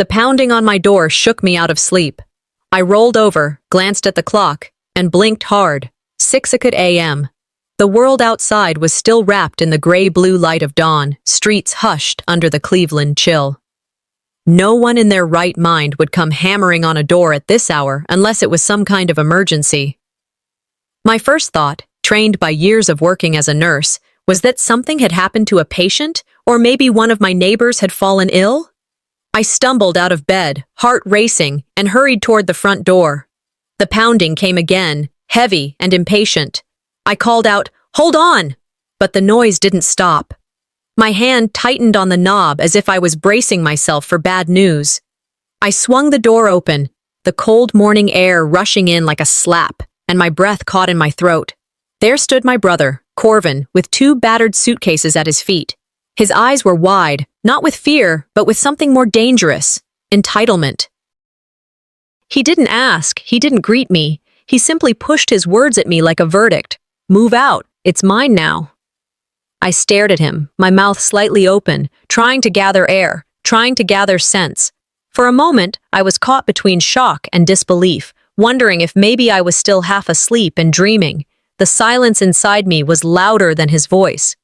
The pounding on my door shook me out of sleep. I rolled over, glanced at the clock, and blinked hard. 6 a.m. The world outside was still wrapped in the gray-blue light of dawn, streets hushed under the Cleveland chill. No one in their right mind would come hammering on a door at this hour unless it was some kind of emergency. My first thought, trained by years of working as a nurse, was that something had happened to a patient, or maybe one of my neighbors had fallen ill? I stumbled out of bed, heart racing, and hurried toward the front door. The pounding came again, heavy and impatient. I called out, "Hold on!" But the noise didn't stop. My hand tightened on the knob as if I was bracing myself for bad news. I swung the door open, the cold morning air rushing in like a slap, and my breath caught in my throat. There stood my brother, Corvin, with 2 battered suitcases at his feet. His eyes were wide, not with fear, but with something more dangerous: entitlement. He didn't ask, he didn't greet me. He simply pushed his words at me like a verdict. "Move out, it's mine now." I stared at him, my mouth slightly open, trying to gather air, trying to gather sense. For a moment, I was caught between shock and disbelief, wondering if maybe I was still half asleep and dreaming. The silence inside me was louder than his voice.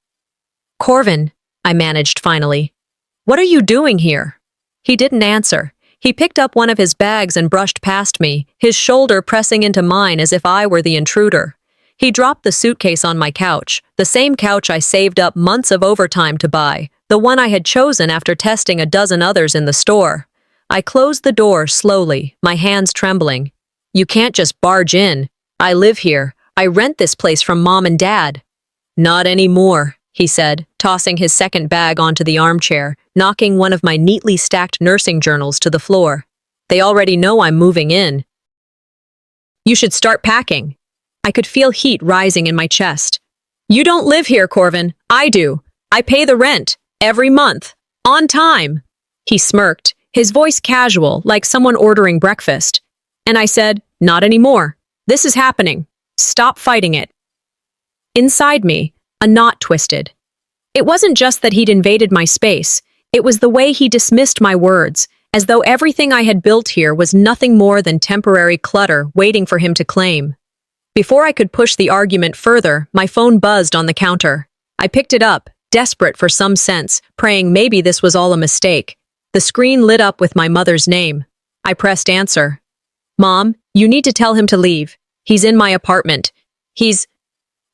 "Corvin," I managed finally. "What are you doing here?" He didn't answer. He picked up one of his bags and brushed past me, his shoulder pressing into mine as if I were the intruder. He dropped the suitcase on my couch, the same couch I saved up months of overtime to buy, the one I had chosen after testing a dozen others in the store. I closed the door slowly, my hands trembling. "You can't just barge in. I live here. I rent this place from Mom and Dad." "Not anymore," he said, tossing his second bag onto the armchair, knocking one of my neatly stacked nursing journals to the floor. "They already know I'm moving in. You should start packing." I could feel heat rising in my chest. "You don't live here, Corvin. I do. I pay the rent. Every month. On time." He smirked, his voice casual, like someone ordering breakfast. And I said, "Not anymore. This is happening. Stop fighting it." Inside me, a knot twisted. It wasn't just that he'd invaded my space. It was the way he dismissed my words, as though everything I had built here was nothing more than temporary clutter waiting for him to claim. Before I could push the argument further, my phone buzzed on the counter. I picked it up, desperate for some sense, praying maybe this was all a mistake. The screen lit up with my mother's name. I pressed answer. "Mom, you need to tell him to leave. He's in my apartment. He's—"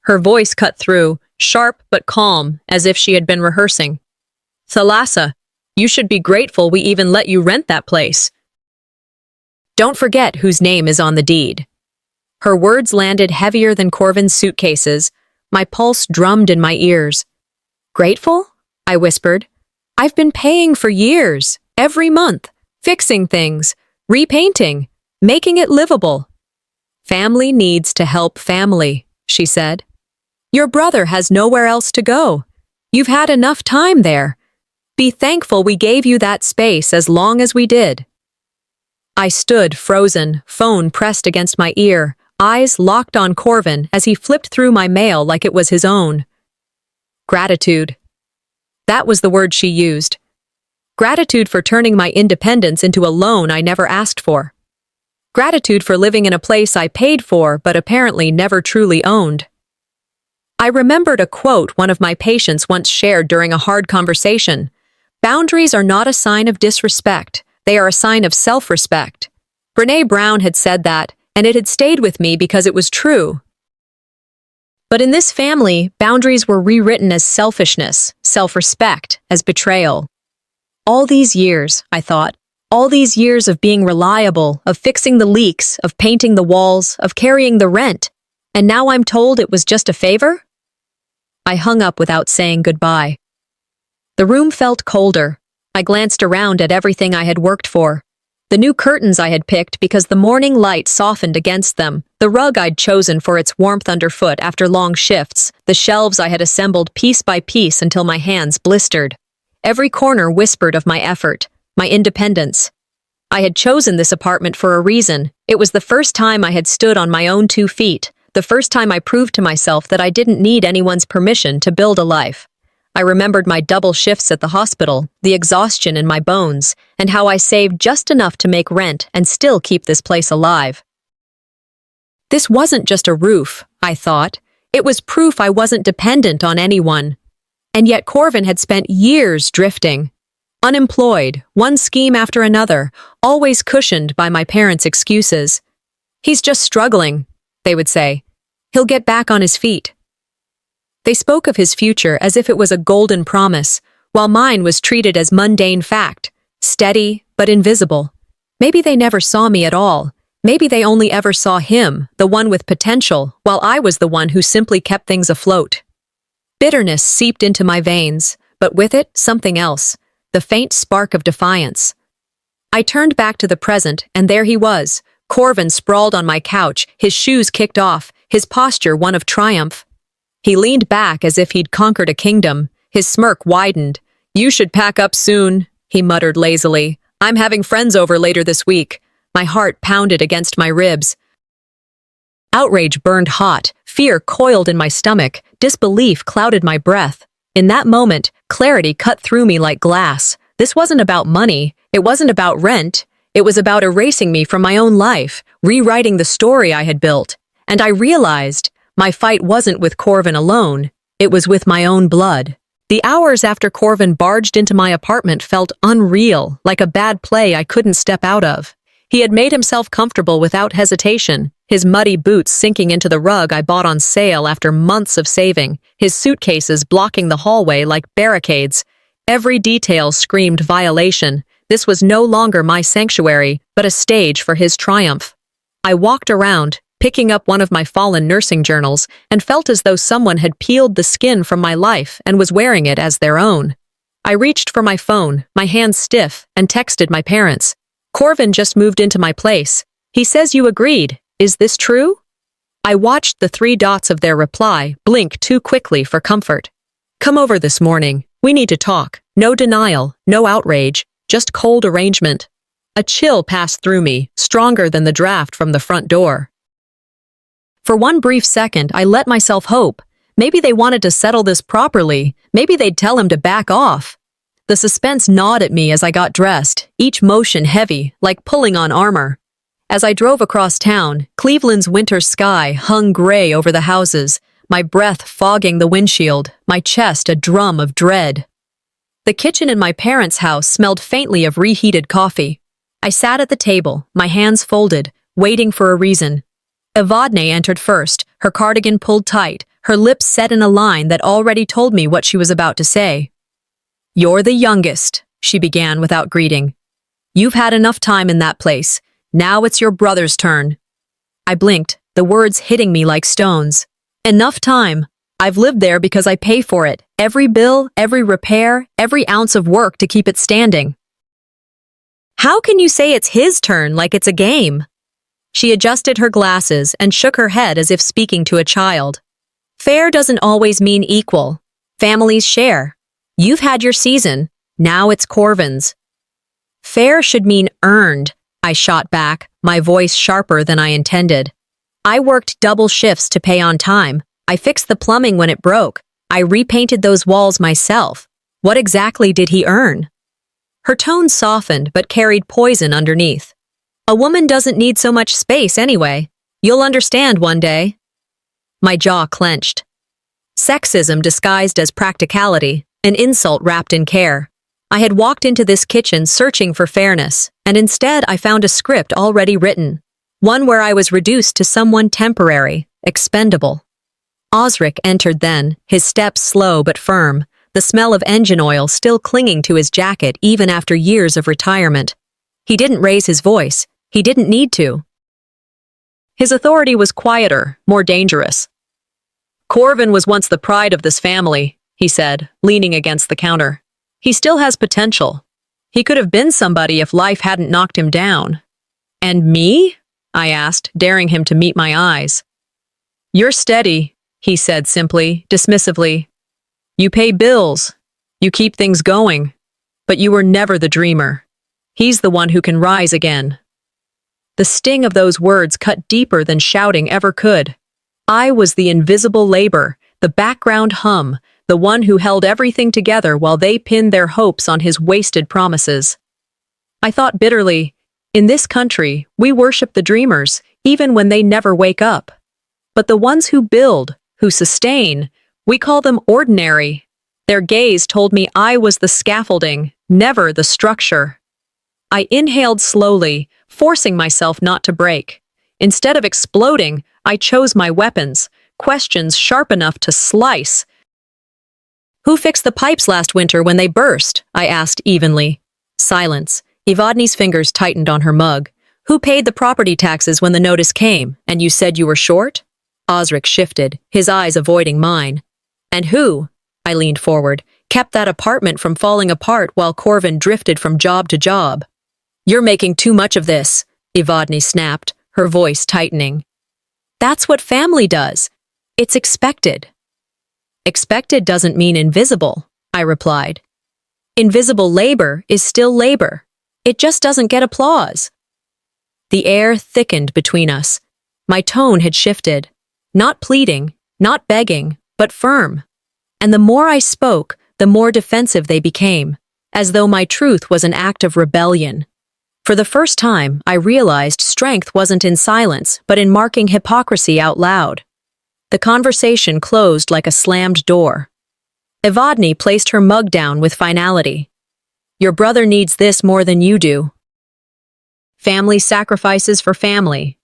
Her voice cut through, sharp but calm, as if she had been rehearsing. "Thalassa, you should be grateful we even let you rent that place. Don't forget whose name is on the deed." Her words landed heavier than Corvin's suitcases. My pulse drummed in my ears. "Grateful?" I whispered. "I've been paying for years, every month, fixing things, repainting, making it livable." "Family needs to help family," she said. "Your brother has nowhere else to go. You've had enough time there. Be thankful we gave you that space as long as we did." I stood frozen, phone pressed against my ear, eyes locked on Corvin as he flipped through my mail like it was his own. Gratitude. That was the word she used. Gratitude for turning my independence into a loan I never asked for. Gratitude for living in a place I paid for but apparently never truly owned. I remembered a quote one of my patients once shared during a hard conversation. "Boundaries are not a sign of disrespect. They are a sign of self-respect." Brené Brown had said that, and it had stayed with me because it was true. But in this family, boundaries were rewritten as selfishness, self-respect, as betrayal. All these years, I thought, all these years of being reliable, of fixing the leaks, of painting the walls, of carrying the rent, and now I'm told it was just a favor? I hung up without saying goodbye. The room felt colder. I glanced around at everything I had worked for. The new curtains I had picked because the morning light softened against them, the rug I'd chosen for its warmth underfoot after long shifts, the shelves I had assembled piece by piece until my hands blistered. Every corner whispered of my effort, my independence. I had chosen this apartment for a reason. It was the first time I had stood on my own 2 feet, the first time I proved to myself that I didn't need anyone's permission to build a life. I remembered my double shifts at the hospital, the exhaustion in my bones, and how I saved just enough to make rent and still keep this place alive. This wasn't just a roof, I thought. It was proof I wasn't dependent on anyone. And yet Corvin had spent years drifting. Unemployed, one scheme after another, always cushioned by my parents' excuses. He's just struggling, they would say. He'll get back on his feet. They spoke of his future as if it was a golden promise, while mine was treated as mundane fact, steady but invisible. Maybe they never saw me at all. Maybe they only ever saw him, the one with potential, while I was the one who simply kept things afloat. Bitterness seeped into my veins, but with it, something else, the faint spark of defiance. I turned back to the present, and there he was, Corvin sprawled on my couch, his shoes kicked off, his posture one of triumph. He leaned back as if he'd conquered a kingdom. His smirk widened. "You should pack up soon," he muttered lazily. "I'm having friends over later this week." My heart pounded against my ribs. Outrage burned hot, fear coiled in my stomach, disbelief clouded my breath. In that moment, clarity cut through me like glass. This wasn't about money, it wasn't about rent, it was about erasing me from my own life, rewriting the story I had built. And I realized my fight wasn't with Corvin alone, it was with my own blood. The hours after Corvin barged into my apartment felt unreal, like a bad play I couldn't step out of. He had made himself comfortable without hesitation, his muddy boots sinking into the rug I bought on sale after months of saving, his suitcases blocking the hallway like barricades. Every detail screamed violation. This was no longer my sanctuary, but a stage for his triumph. I walked around, picking up one of my fallen nursing journals, and felt as though someone had peeled the skin from my life and was wearing it as their own. I reached for my phone, my hands stiff, and texted my parents. "Corvin just moved into my place. He says you agreed. Is this true?" I watched the 3 dots of their reply blink too quickly for comfort. "Come over this morning. We need to talk. No denial, no outrage, just cold arrangement." A chill passed through me, stronger than the draft from the front door. For one brief second, I let myself hope. Maybe they wanted to settle this properly. Maybe they'd tell him to back off. The suspense gnawed at me as I got dressed, each motion heavy, like pulling on armor. As I drove across town, Cleveland's winter sky hung gray over the houses, my breath fogging the windshield, my chest a drum of dread. The kitchen in my parents' house smelled faintly of reheated coffee. I sat at the table, my hands folded, waiting for a reason. Evadne entered first, her cardigan pulled tight, her lips set in a line that already told me what she was about to say. "You're the youngest," she began without greeting. "You've had enough time in that place. Now it's your brother's turn." I blinked, the words hitting me like stones. "Enough time. I've lived there because I pay for it. Every bill, every repair, every ounce of work to keep it standing." "How can you say it's his turn like it's a game?" She adjusted her glasses and shook her head as if speaking to a child. "Fair doesn't always mean equal. Families share. You've had your season. Now it's Corvin's." "Fair should mean earned," I shot back, my voice sharper than I intended. "I worked double shifts to pay on time. I fixed the plumbing when it broke. I repainted those walls myself. What exactly did he earn?" Her tone softened but carried poison underneath. "A woman doesn't need so much space anyway. You'll understand one day." My jaw clenched. Sexism disguised as practicality, an insult wrapped in care. I had walked into this kitchen searching for fairness, and instead I found a script already written, one where I was reduced to someone temporary, expendable. Osric entered then, his steps slow but firm, the smell of engine oil still clinging to his jacket even after years of retirement. He didn't raise his voice. He didn't need to. His authority was quieter, more dangerous. "Corvin was once the pride of this family," he said, leaning against the counter. "He still has potential. He could have been somebody if life hadn't knocked him down." "And me?" I asked, daring him to meet my eyes. "You're steady," he said simply, dismissively. "You pay bills. You keep things going. But you were never the dreamer. He's the one who can rise again." The sting of those words cut deeper than shouting ever could. I was the invisible labor, the background hum, the one who held everything together while they pinned their hopes on his wasted promises. I thought bitterly, in this country, we worship the dreamers, even when they never wake up. But the ones who build, who sustain, we call them ordinary. Their gaze told me I was the scaffolding, never the structure. I inhaled slowly, forcing myself not to break. Instead of exploding, I chose my weapons, questions sharp enough to slice. Who fixed the pipes last winter when they burst? I asked evenly. Silence. Evadne's fingers tightened on her mug. Who paid the property taxes when the notice came, and you said you were short? Osric shifted, his eyes avoiding mine. And who, I leaned forward, kept that apartment from falling apart while Corvin drifted from job to job? You're making too much of this, Evadne snapped, her voice tightening. That's what family does. It's expected. Expected doesn't mean invisible, I replied. Invisible labor is still labor. It just doesn't get applause. The air thickened between us. My tone had shifted. Not pleading, not begging, but firm. And the more I spoke, the more defensive they became, as though my truth was an act of rebellion. For the first time, I realized strength wasn't in silence, but in marking hypocrisy out loud. The conversation closed like a slammed door. Evadne placed her mug down with finality. Your brother needs this more than you do. Family sacrifices for family.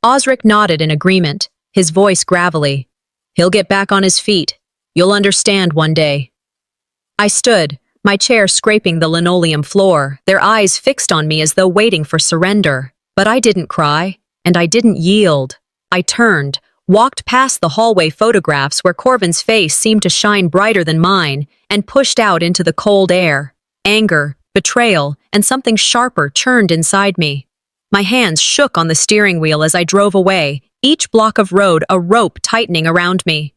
Osric nodded in agreement, his voice gravelly. He'll get back on his feet. You'll understand one day. I stood, my chair scraping the linoleum floor, their eyes fixed on me as though waiting for surrender. But I didn't cry, and I didn't yield. I turned, walked past the hallway photographs where Corvin's face seemed to shine brighter than mine, and pushed out into the cold air. Anger, betrayal, and something sharper churned inside me. My hands shook on the steering wheel as I drove away, each block of road a rope tightening around me.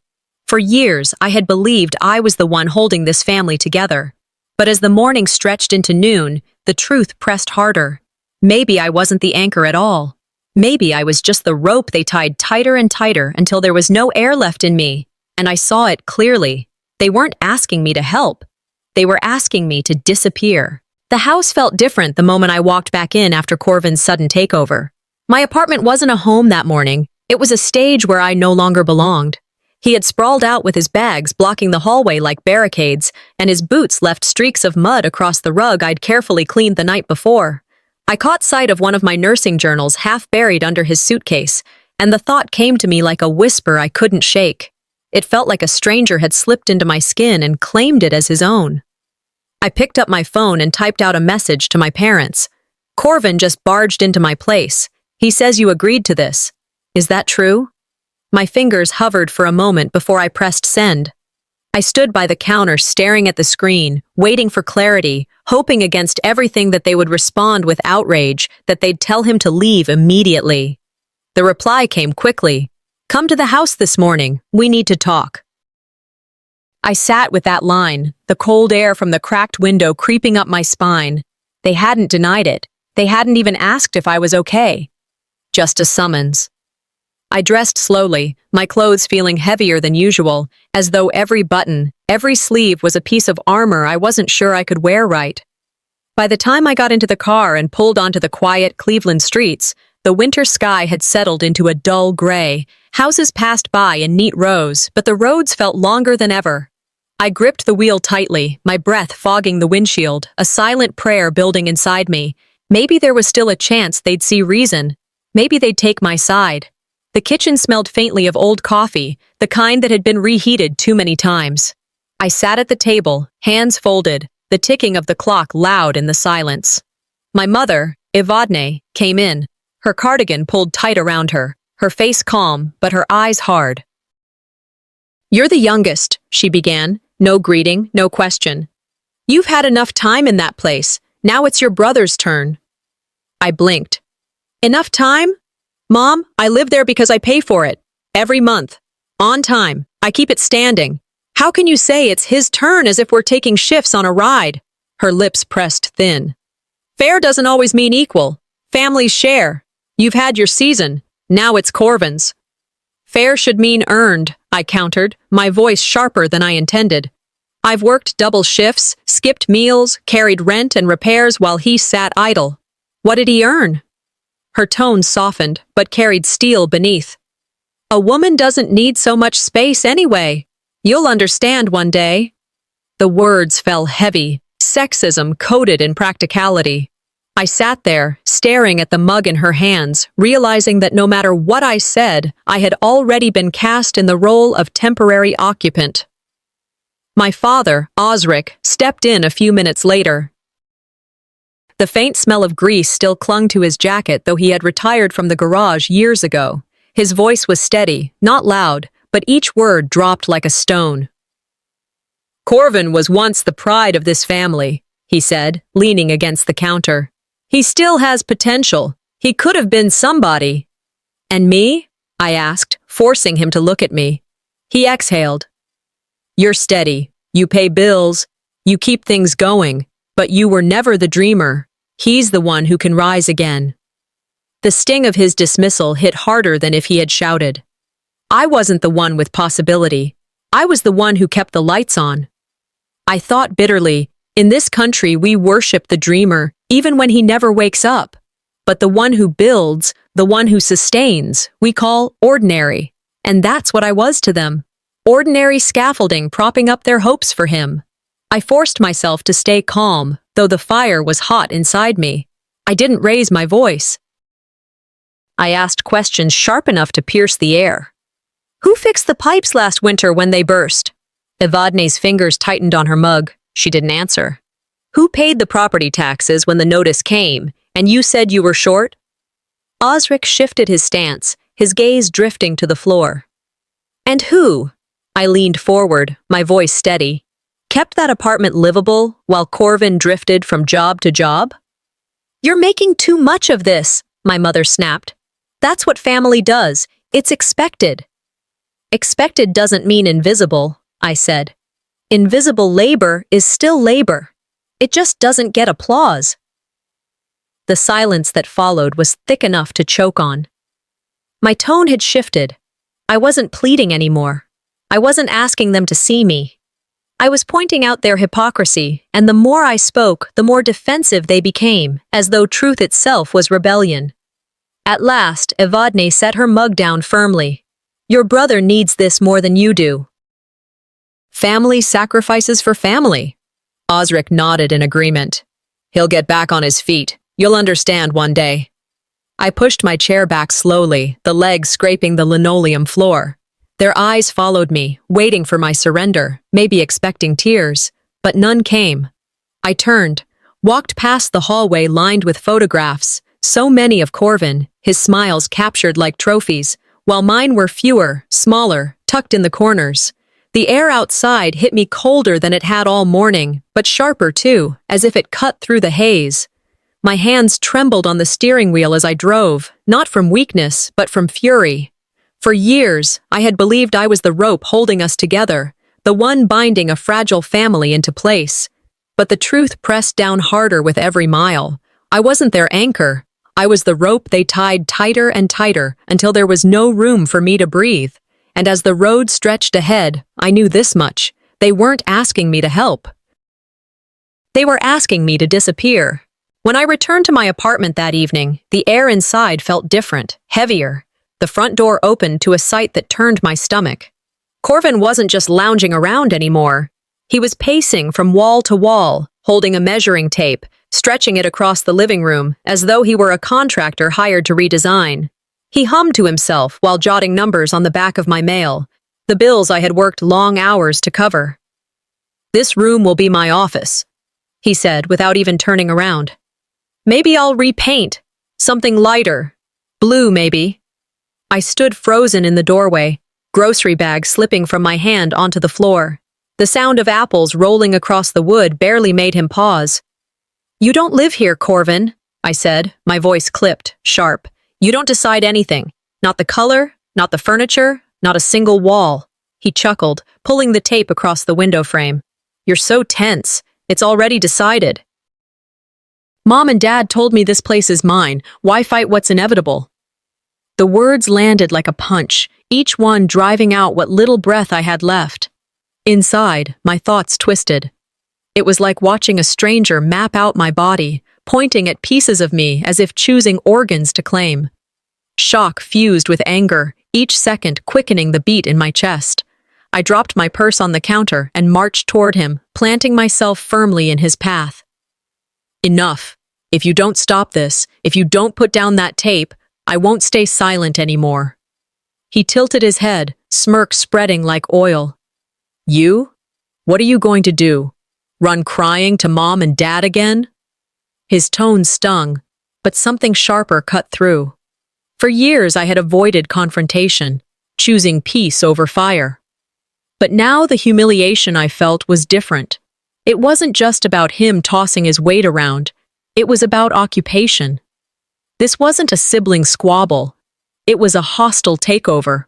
For years, I had believed I was the one holding this family together. But as the morning stretched into noon, the truth pressed harder. Maybe I wasn't the anchor at all. Maybe I was just the rope they tied tighter and tighter until there was no air left in me. And I saw it clearly. They weren't asking me to help. They were asking me to disappear. The house felt different the moment I walked back in after Corvin's sudden takeover. My apartment wasn't a home that morning. It was a stage where I no longer belonged. He had sprawled out with his bags blocking the hallway like barricades, and his boots left streaks of mud across the rug I'd carefully cleaned the night before. I caught sight of one of my nursing journals half buried under his suitcase, and the thought came to me like a whisper I couldn't shake. It felt like a stranger had slipped into my skin and claimed it as his own. I picked up my phone and typed out a message to my parents. Corvin just barged into my place. He says you agreed to this. Is that true? My fingers hovered for a moment before I pressed send. I stood by the counter staring at the screen, waiting for clarity, hoping against everything that they would respond with outrage, that they'd tell him to leave immediately. The reply came quickly. Come to the house this morning. We need to talk. I sat with that line, the cold air from the cracked window creeping up my spine. They hadn't denied it. They hadn't even asked if I was okay. Just a summons. I dressed slowly, my clothes feeling heavier than usual, as though every button, every sleeve was a piece of armor I wasn't sure I could wear right. By the time I got into the car and pulled onto the quiet Cleveland streets, the winter sky had settled into a dull gray. Houses passed by in neat rows, but the roads felt longer than ever. I gripped the wheel tightly, my breath fogging the windshield, a silent prayer building inside me. Maybe there was still a chance they'd see reason. Maybe they'd take my side. The kitchen smelled faintly of old coffee, the kind that had been reheated too many times. I sat at the table, hands folded, the ticking of the clock loud in the silence. My mother, Evadne, came in, her cardigan pulled tight around her, her face calm, but her eyes hard. You're the youngest, she began. No greeting, no question. You've had enough time in that place. Now it's your brother's turn. I blinked. Enough time? Mom, I live there because I pay for it. Every month. On time. I keep it standing. How can you say it's his turn as if we're taking shifts on a ride? Her lips pressed thin. Fair doesn't always mean equal. Families share. You've had your season. Now it's Corvin's. Fair should mean earned, I countered, my voice sharper than I intended. I've worked double shifts, skipped meals, carried rent and repairs while he sat idle. What did he earn? Her tone softened, but carried steel beneath. A woman doesn't need so much space anyway. You'll understand one day. The words fell heavy, sexism coated in practicality. I sat there, staring at the mug in her hands, realizing that no matter what I said, I had already been cast in the role of temporary occupant. My father, Osric, stepped in a few minutes later. The faint smell of grease still clung to his jacket, though he had retired from the garage years ago. His voice was steady, not loud, but each word dropped like a stone. Corvin was once the pride of this family, he said, leaning against the counter. He still has potential. He could have been somebody. And me? I asked, forcing him to look at me. He exhaled. You're steady. You pay bills. You keep things going. But you were never the dreamer. He's the one who can rise again. The sting of his dismissal hit harder than if he had shouted. I wasn't the one with possibility. I was the one who kept the lights on. I thought bitterly, in this country we worship the dreamer, even when he never wakes up. But the one who builds, the one who sustains, we call ordinary. And that's what I was to them. Ordinary scaffolding propping up their hopes for him. I forced myself to stay calm, though the fire was hot inside me. I didn't raise my voice. I asked questions sharp enough to pierce the air. Who fixed the pipes last winter when they burst? Evadne's fingers tightened on her mug. She didn't answer. Who paid the property taxes when the notice came, and you said you were short? Osric shifted his stance, his gaze drifting to the floor. And who? I leaned forward, my voice steady. Kept that apartment livable while Corvin drifted from job to job? You're making too much of this, my mother snapped. That's what family does. It's expected. Expected doesn't mean invisible, I said. Invisible labor is still labor. It just doesn't get applause. The silence that followed was thick enough to choke on. My tone had shifted. I wasn't pleading anymore. I wasn't asking them to see me. I was pointing out their hypocrisy, and the more I spoke, the more defensive they became, as though truth itself was rebellion. At last, Evadne set her mug down firmly. Your brother needs this more than you do. Family sacrifices for family. Osric nodded in agreement. He'll get back on his feet. You'll understand one day. I pushed my chair back slowly, the legs scraping the linoleum floor. Their eyes followed me, waiting for my surrender, maybe expecting tears, but none came. I turned, walked past the hallway lined with photographs, so many of Corvin, his smiles captured like trophies, while mine were fewer, smaller, tucked in the corners. The air outside hit me colder than it had all morning, but sharper too, as if it cut through the haze. My hands trembled on the steering wheel as I drove, not from weakness, but from fury. For years, I had believed I was the rope holding us together, the one binding a fragile family into place. But the truth pressed down harder with every mile. I wasn't their anchor. I was the rope they tied tighter and tighter until there was no room for me to breathe. And as the road stretched ahead, I knew this much. They weren't asking me to help. They were asking me to disappear. When I returned to my apartment that evening, the air inside felt different, heavier. The front door opened to a sight that turned my stomach. Corvin wasn't just lounging around anymore. He was pacing from wall to wall, holding a measuring tape, stretching it across the living room, as though he were a contractor hired to redesign. He hummed to himself while jotting numbers on the back of my mail, the bills I had worked long hours to cover. This room will be my office, he said without even turning around. Maybe I'll repaint. Something lighter. Blue, maybe. I stood frozen in the doorway, grocery bag slipping from my hand onto the floor. The sound of apples rolling across the wood barely made him pause. You don't live here, Corvin, I said, my voice clipped, sharp. You don't decide anything. Not the color, not the furniture, not a single wall. He chuckled, pulling the tape across the window frame. You're so tense. It's already decided. Mom and Dad told me this place is mine. Why fight what's inevitable? The words landed like a punch, each one driving out what little breath I had left. Inside, my thoughts twisted. It was like watching a stranger map out my body, pointing at pieces of me as if choosing organs to claim. Shock fused with anger, each second quickening the beat in my chest. I dropped my purse on the counter and marched toward him, planting myself firmly in his path. Enough. If you don't stop this, if you don't put down that tape, I won't stay silent anymore. He tilted his head, smirk spreading like oil. You? What are you going to do? Run crying to mom and dad again? His tone stung, but something sharper cut through. For years I had avoided confrontation, choosing peace over fire. But now the humiliation I felt was different. It wasn't just about him tossing his weight around. It was about occupation. This wasn't a sibling squabble. It was a hostile takeover.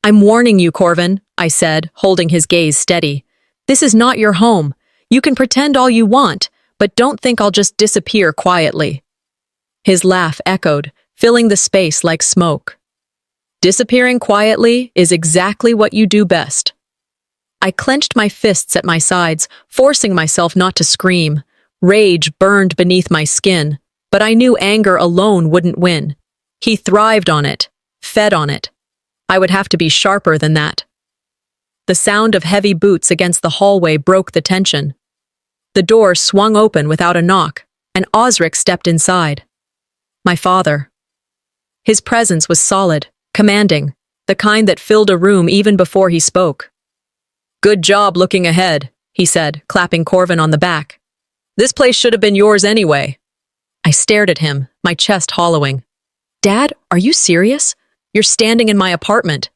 I'm warning you, Corvin, I said, holding his gaze steady. This is not your home. You can pretend all you want, but don't think I'll just disappear quietly. His laugh echoed, filling the space like smoke. Disappearing quietly is exactly what you do best. I clenched my fists at my sides, forcing myself not to scream. Rage burned beneath my skin, but I knew anger alone wouldn't win. He thrived on it, fed on it. I would have to be sharper than that. The sound of heavy boots against the hallway broke the tension. The door swung open without a knock, and Osric stepped inside. My father. His presence was solid, commanding, the kind that filled a room even before he spoke. Good job looking ahead, he said, clapping Corvin on the back. This place should have been yours anyway. I stared at him, my chest hollowing. Dad, are you serious? You're standing in my apartment.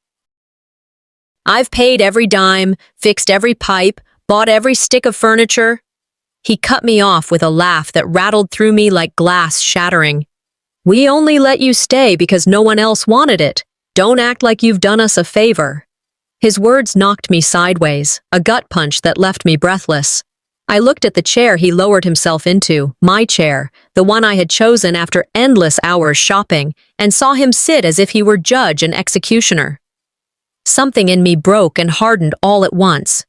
I've paid every dime, fixed every pipe, bought every stick of furniture. He cut me off with a laugh that rattled through me like glass shattering. We only let you stay because no one else wanted it. Don't act like you've done us a favor. His words knocked me sideways, a gut punch that left me breathless. I looked at the chair he lowered himself into, my chair, the one I had chosen after endless hours shopping, and saw him sit as if he were judge and executioner. Something in me broke and hardened all at once.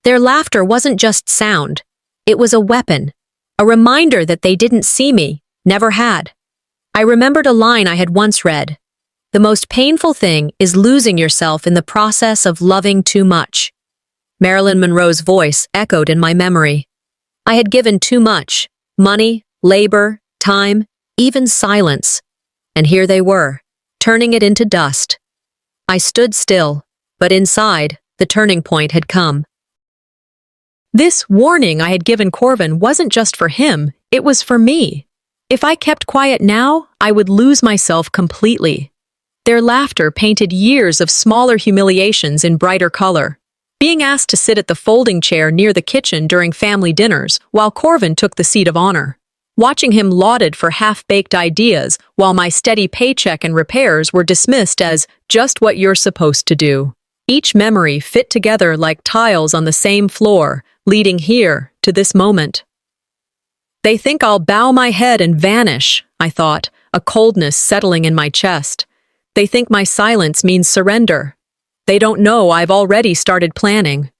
Their laughter wasn't just sound. It was a weapon, a reminder that they didn't see me, never had. I remembered a line I had once read. The most painful thing is losing yourself in the process of loving too much. Marilyn Monroe's voice echoed in my memory. I had given too much, money, labor, time, even silence. And here they were, turning it into dust. I stood still, but inside, the turning point had come. This warning I had given Corvin wasn't just for him, it was for me. If I kept quiet now, I would lose myself completely. Their laughter painted years of smaller humiliations in brighter color. Being asked to sit at the folding chair near the kitchen during family dinners, while Corvin took the seat of honor. Watching him lauded for half-baked ideas, while my steady paycheck and repairs were dismissed as just what you're supposed to do. Each memory fit together like tiles on the same floor, leading here to this moment. They think I'll bow my head and vanish, I thought, a coldness settling in my chest. They think my silence means surrender. They don't know I've already started planning.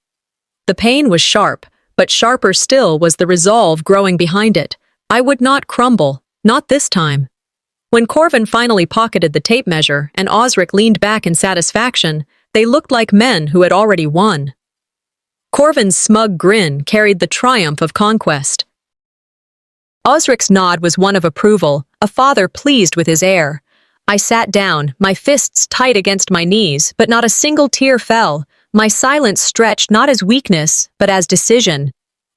The pain was sharp, but sharper still was the resolve growing behind it. I would not crumble, not this time. When Corvin finally pocketed the tape measure and Osric leaned back in satisfaction, they looked like men who had already won. Corvin's smug grin carried the triumph of conquest. Osric's nod was one of approval, a father pleased with his heir. I sat down, my fists tight against my knees, but not a single tear fell. My silence stretched not as weakness, but as decision.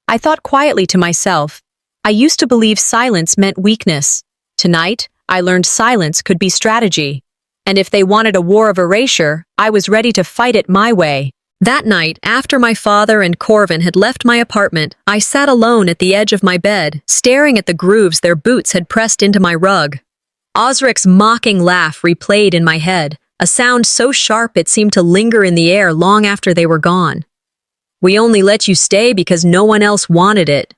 I thought quietly to myself, I used to believe silence meant weakness. Tonight, I learned silence could be strategy. And if they wanted a war of erasure, I was ready to fight it my way. That night, after my father and Corvin had left my apartment, I sat alone at the edge of my bed, staring at the grooves their boots had pressed into my rug. Osric's mocking laugh replayed in my head, a sound so sharp it seemed to linger in the air long after they were gone. We only let you stay because no one else wanted it.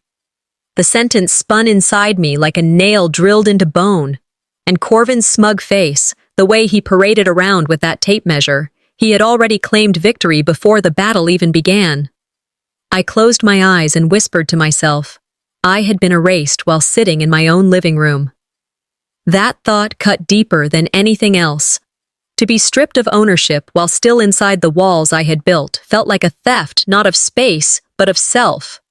The sentence spun inside me like a nail drilled into bone. And Corvin's smug face, the way he paraded around with that tape measure, He had already claimed victory before the battle even began. I closed my eyes and whispered to myself, I had been erased while sitting in my own living room. That thought cut deeper than anything else. To be stripped of ownership while still inside the walls I had built felt like a theft not of space, but of self.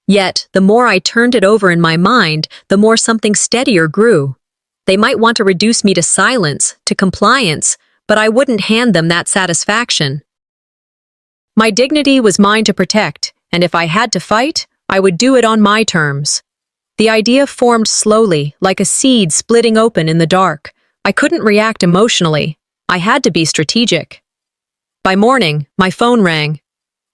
Yet, the more I turned it over in my mind, the more something steadier grew. They might want to reduce me to silence, to compliance, but I wouldn't hand them that satisfaction. My dignity was mine to protect, and if I had to fight, I would do it on my terms. The idea formed slowly, like a seed splitting open in the dark. I couldn't react emotionally. I had to be strategic. By morning, my phone rang.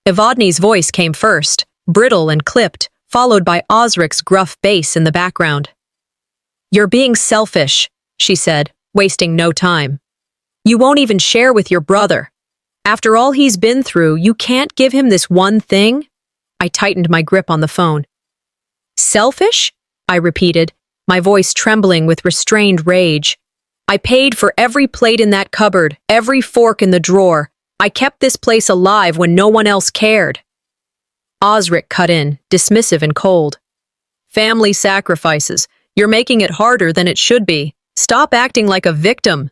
Evadne's voice came first, brittle and clipped, followed by Osric's gruff bass in the background. "You're being selfish," she said, wasting no time. "You won't even share with your brother. After all he's been through, you can't give him this one thing?" I tightened my grip on the phone. "Selfish?" I repeated, my voice trembling with restrained rage. "I paid for every plate in that cupboard, every fork in the drawer. I kept this place alive when no one else cared." Osric cut in, dismissive and cold. "Family sacrifices. You're making it harder than it should be. Stop acting like a victim."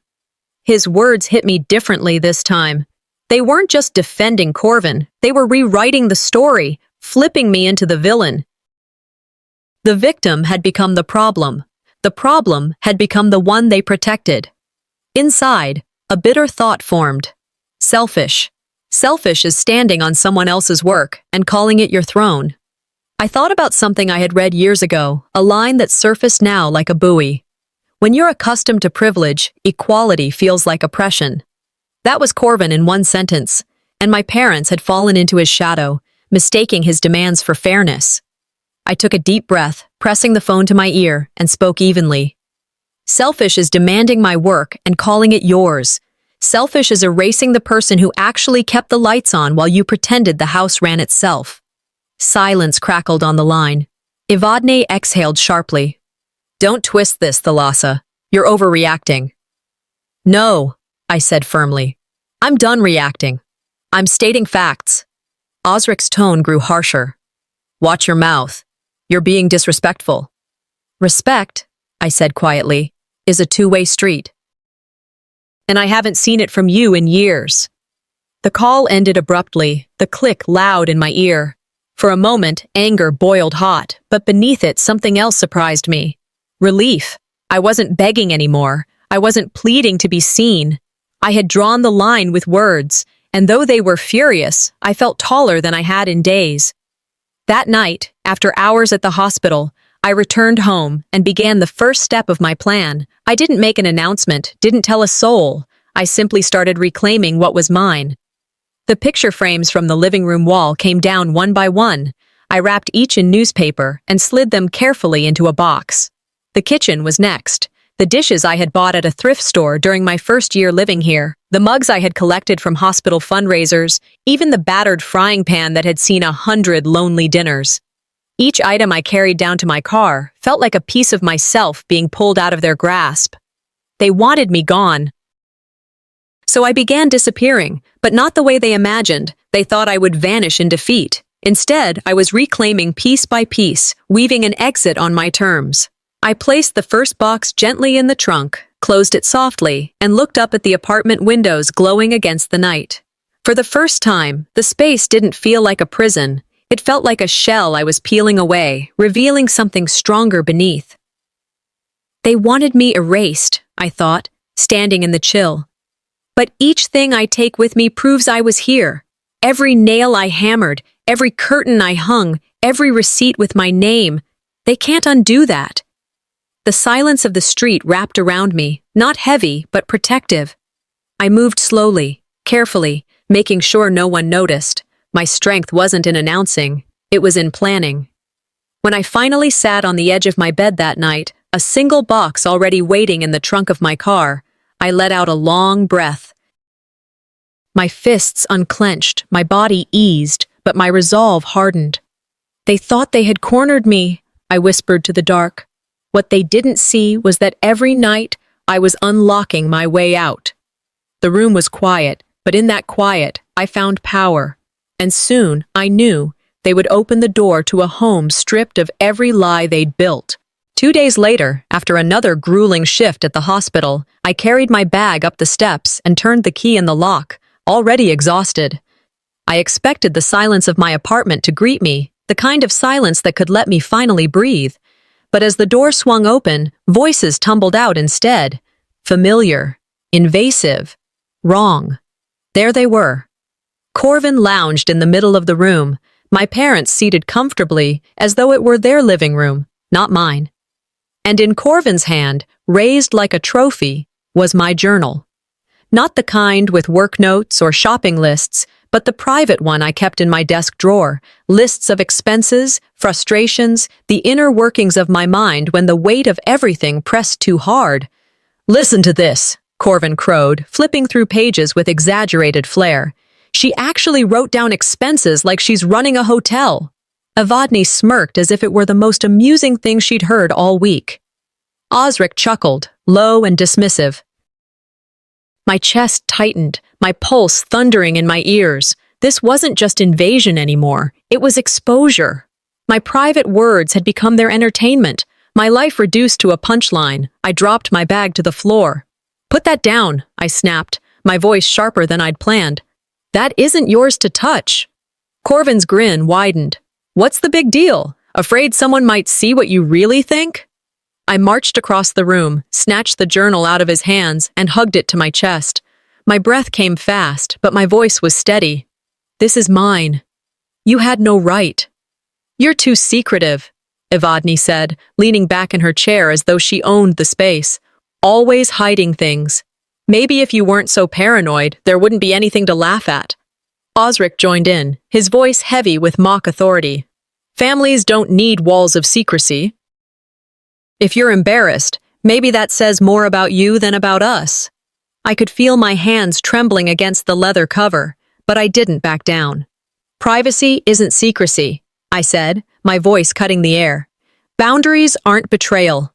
His words hit me differently this time. They weren't just defending Corvin, they were rewriting the story, flipping me into the villain. The victim had become the problem. The problem had become the one they protected. Inside, a bitter thought formed. Selfish. Selfish is standing on someone else's work and calling it your throne. I thought about something I had read years ago, a line that surfaced now like a buoy. When you're accustomed to privilege, equality feels like oppression. That was Corvin in one sentence, and my parents had fallen into his shadow, mistaking his demands for fairness. I took a deep breath, pressing the phone to my ear, and spoke evenly. Selfish is demanding my work and calling it yours. Selfish is erasing the person who actually kept the lights on while you pretended the house ran itself. Silence crackled on the line. Evadne exhaled sharply. "Don't twist this, Thalassa. You're overreacting." "No," I said firmly. "I'm done reacting. I'm stating facts." Osric's tone grew harsher. "Watch your mouth. You're being disrespectful." "Respect," I said quietly, "is a two-way street. And I haven't seen it from you in years." The call ended abruptly, the click loud in my ear. For a moment, anger boiled hot, but beneath it something else surprised me. Relief. I wasn't begging anymore. I wasn't pleading to be seen. I had drawn the line with words, and though they were furious, I felt taller than I had in days. That night, after hours at the hospital, I returned home and began the first step of my plan. I didn't make an announcement, didn't tell a soul. I simply started reclaiming what was mine. The picture frames from the living room wall came down one by one. I wrapped each in newspaper and slid them carefully into a box. The kitchen was next. The dishes I had bought at a thrift store during my first year living here, the mugs I had collected from hospital fundraisers, even the battered frying pan that had seen 100 lonely dinners. Each item I carried down to my car felt like a piece of myself being pulled out of their grasp. They wanted me gone. So I began disappearing, but not the way they imagined. They thought I would vanish in defeat. Instead, I was reclaiming piece by piece, weaving an exit on my terms. I placed the first box gently in the trunk, closed it softly, and looked up at the apartment windows glowing against the night. For the first time, the space didn't feel like a prison. It felt like a shell I was peeling away, revealing something stronger beneath. They wanted me erased, I thought, standing in the chill. But each thing I take with me proves I was here. Every nail I hammered, every curtain I hung, every receipt with my name. They can't undo that. The silence of the street wrapped around me, not heavy, but protective. I moved slowly, carefully, making sure no one noticed. My strength wasn't in announcing, it was in planning. When I finally sat on the edge of my bed that night, a single box already waiting in the trunk of my car, I let out a long breath. My fists unclenched, my body eased, but my resolve hardened. "They thought they had cornered me," I whispered to the dark. What they didn't see was that every night I was unlocking my way out. The room was quiet, But in that quiet, I found power. And soon, I knew, they would open the door to a home stripped of every lie they'd built. 2 days later, after another grueling shift at the hospital, I carried my bag up the steps and turned the key in the lock, already exhausted. I expected the silence of my apartment to greet me, the kind of silence that could let me finally breathe. But as the door swung open, voices tumbled out instead. Familiar, invasive, wrong. There they were. Corvin lounged in the middle of the room, my parents seated comfortably as though it were their living room, not mine. And in Corvin's hand, raised like a trophy, was my journal. Not the kind with work notes or shopping lists, but the private one I kept in my desk drawer, lists of expenses, frustrations, the inner workings of my mind when the weight of everything pressed too hard. "Listen to this," Corvin crowed, flipping through pages with exaggerated flair. "She actually wrote down expenses like she's running a hotel." Evadne smirked as if it were the most amusing thing she'd heard all week. Osric chuckled, low and dismissive. My chest tightened, my pulse thundering in my ears. This wasn't just invasion anymore, it was exposure. My private words had become their entertainment, my life reduced to a punchline. I dropped my bag to the floor. "Put that down," I snapped, my voice sharper than I'd planned. "That isn't yours to touch." Corvin's grin widened. "What's the big deal? Afraid someone might see what you really think?" I marched across the room, snatched the journal out of his hands, and hugged it to my chest. My breath came fast, but my voice was steady. "This is mine. You had no right." "You're too secretive," Evadne said, leaning back in her chair as though she owned the space. "Always hiding things. Maybe if you weren't so paranoid, there wouldn't be anything to laugh at." Osric joined in, his voice heavy with mock authority. "Families don't need walls of secrecy. If you're embarrassed, maybe that says more about you than about us." I could feel my hands trembling against the leather cover, but I didn't back down. "Privacy isn't secrecy," I said, my voice cutting the air. "Boundaries aren't betrayal."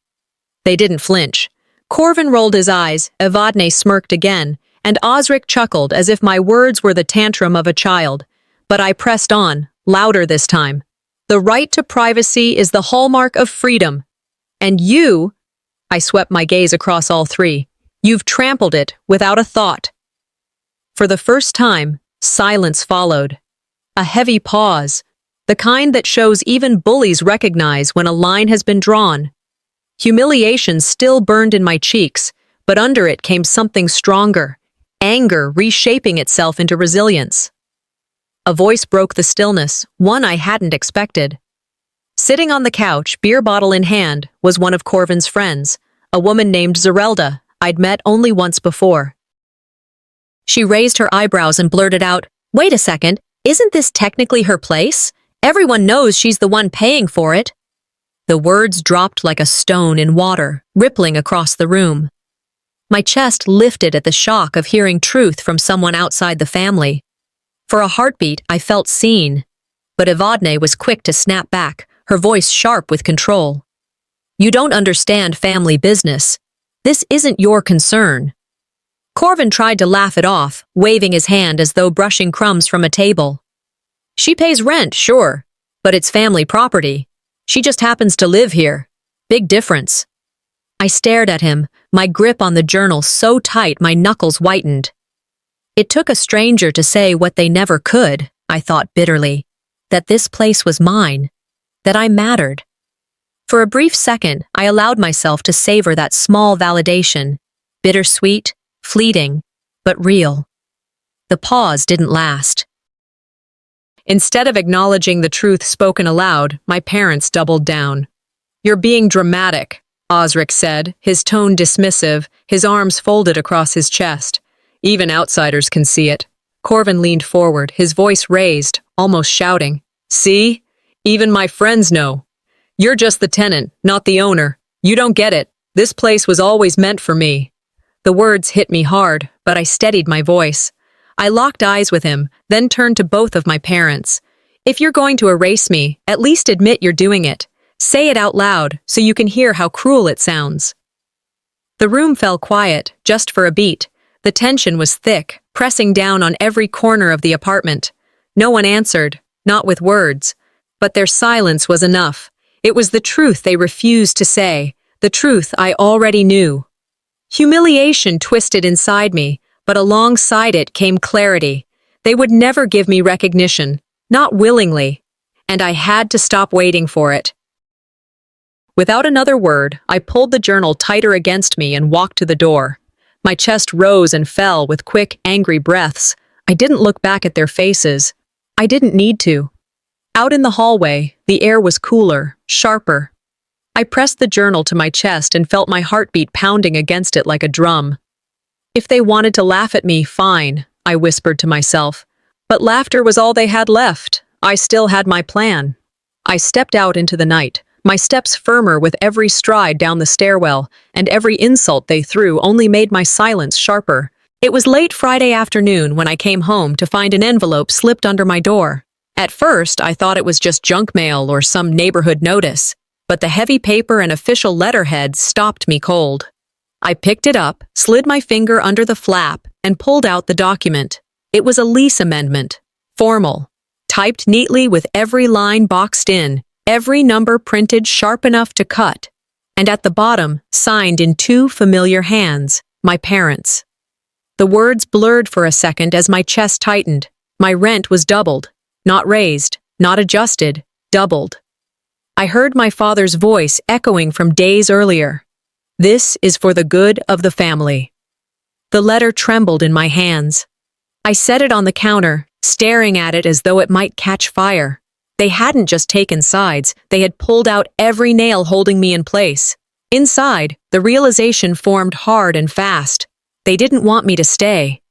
They didn't flinch. Corvin rolled his eyes, Evadne smirked again, and Osric chuckled as if my words were the tantrum of a child. But I pressed on, louder this time. "The right to privacy is the hallmark of freedom. And you," I swept my gaze across all three, "you've trampled it without a thought." For the first time, silence followed. A heavy pause, the kind that shows even bullies recognize when a line has been drawn. Humiliation still burned in my cheeks, but under it came something stronger, anger reshaping itself into resilience. A voice broke the stillness, one I hadn't expected. Sitting on the couch, beer bottle in hand, was one of Corvin's friends, a woman named Zerelda, I'd met only once before. She raised her eyebrows and blurted out, "Wait a second, isn't this technically her place? Everyone knows she's the one paying for it." The words dropped like a stone in water, rippling across the room. My chest lifted at the shock of hearing truth from someone outside the family. For a heartbeat, I felt seen. But Evadne was quick to snap back, her voice sharp with control. "You don't understand family business. This isn't your concern." Corvin tried to laugh it off, waving his hand as though brushing crumbs from a table. "She pays rent, sure, but it's family property. She just happens to live here. Big difference." I stared at him, my grip on the journal so tight my knuckles whitened. It took a stranger to say what they never could, I thought bitterly, that this place was mine, that I mattered. For a brief second, I allowed myself to savor that small validation, bittersweet, fleeting, but real. The pause didn't last. Instead of acknowledging the truth spoken aloud, my parents doubled down. "You're being dramatic," Osric said, his tone dismissive, his arms folded across his chest. "Even outsiders can see it." Corvin leaned forward, his voice raised, almost shouting. "See? Even my friends know. You're just the tenant, not the owner. You don't get it. This place was always meant for me." The words hit me hard, but I steadied my voice. I locked eyes with him, then turned to both of my parents. "If you're going to erase me, at least admit you're doing it. Say it out loud, so you can hear how cruel it sounds." The room fell quiet, just for a beat. The tension was thick, pressing down on every corner of the apartment. No one answered, not with words. But their silence was enough. It was the truth they refused to say, the truth I already knew. Humiliation twisted inside me, but alongside it came clarity. They would never give me recognition, not willingly, and I had to stop waiting for it. Without another word, I pulled the journal tighter against me and walked to the door. My chest rose and fell with quick, angry breaths. I didn't look back at their faces. I didn't need to. Out in the hallway, the air was cooler, sharper. I pressed the journal to my chest and felt my heartbeat pounding against it like a drum. If they wanted to laugh at me, fine, I whispered to myself. But laughter was all they had left. I still had my plan. I stepped out into the night, my steps firmer with every stride down the stairwell, and every insult they threw only made my silence sharper. It was late Friday afternoon when I came home to find an envelope slipped under my door. At first, I thought it was just junk mail or some neighborhood notice, but the heavy paper and official letterhead stopped me cold. I picked it up, slid my finger under the flap, and pulled out the document. It was a lease amendment. Formal. Typed neatly with every line boxed in, every number printed sharp enough to cut. And at the bottom, signed in two familiar hands, my parents. The words blurred for a second as my chest tightened. My rent was doubled. Not raised, not adjusted, doubled. I heard my father's voice echoing from days earlier. This is for the good of the family. The letter trembled in my hands. I set it on the counter, staring at it as though it might catch fire. They hadn't just taken sides, they had pulled out every nail holding me in place. Inside, the realization formed hard and fast. They didn't want me to stay.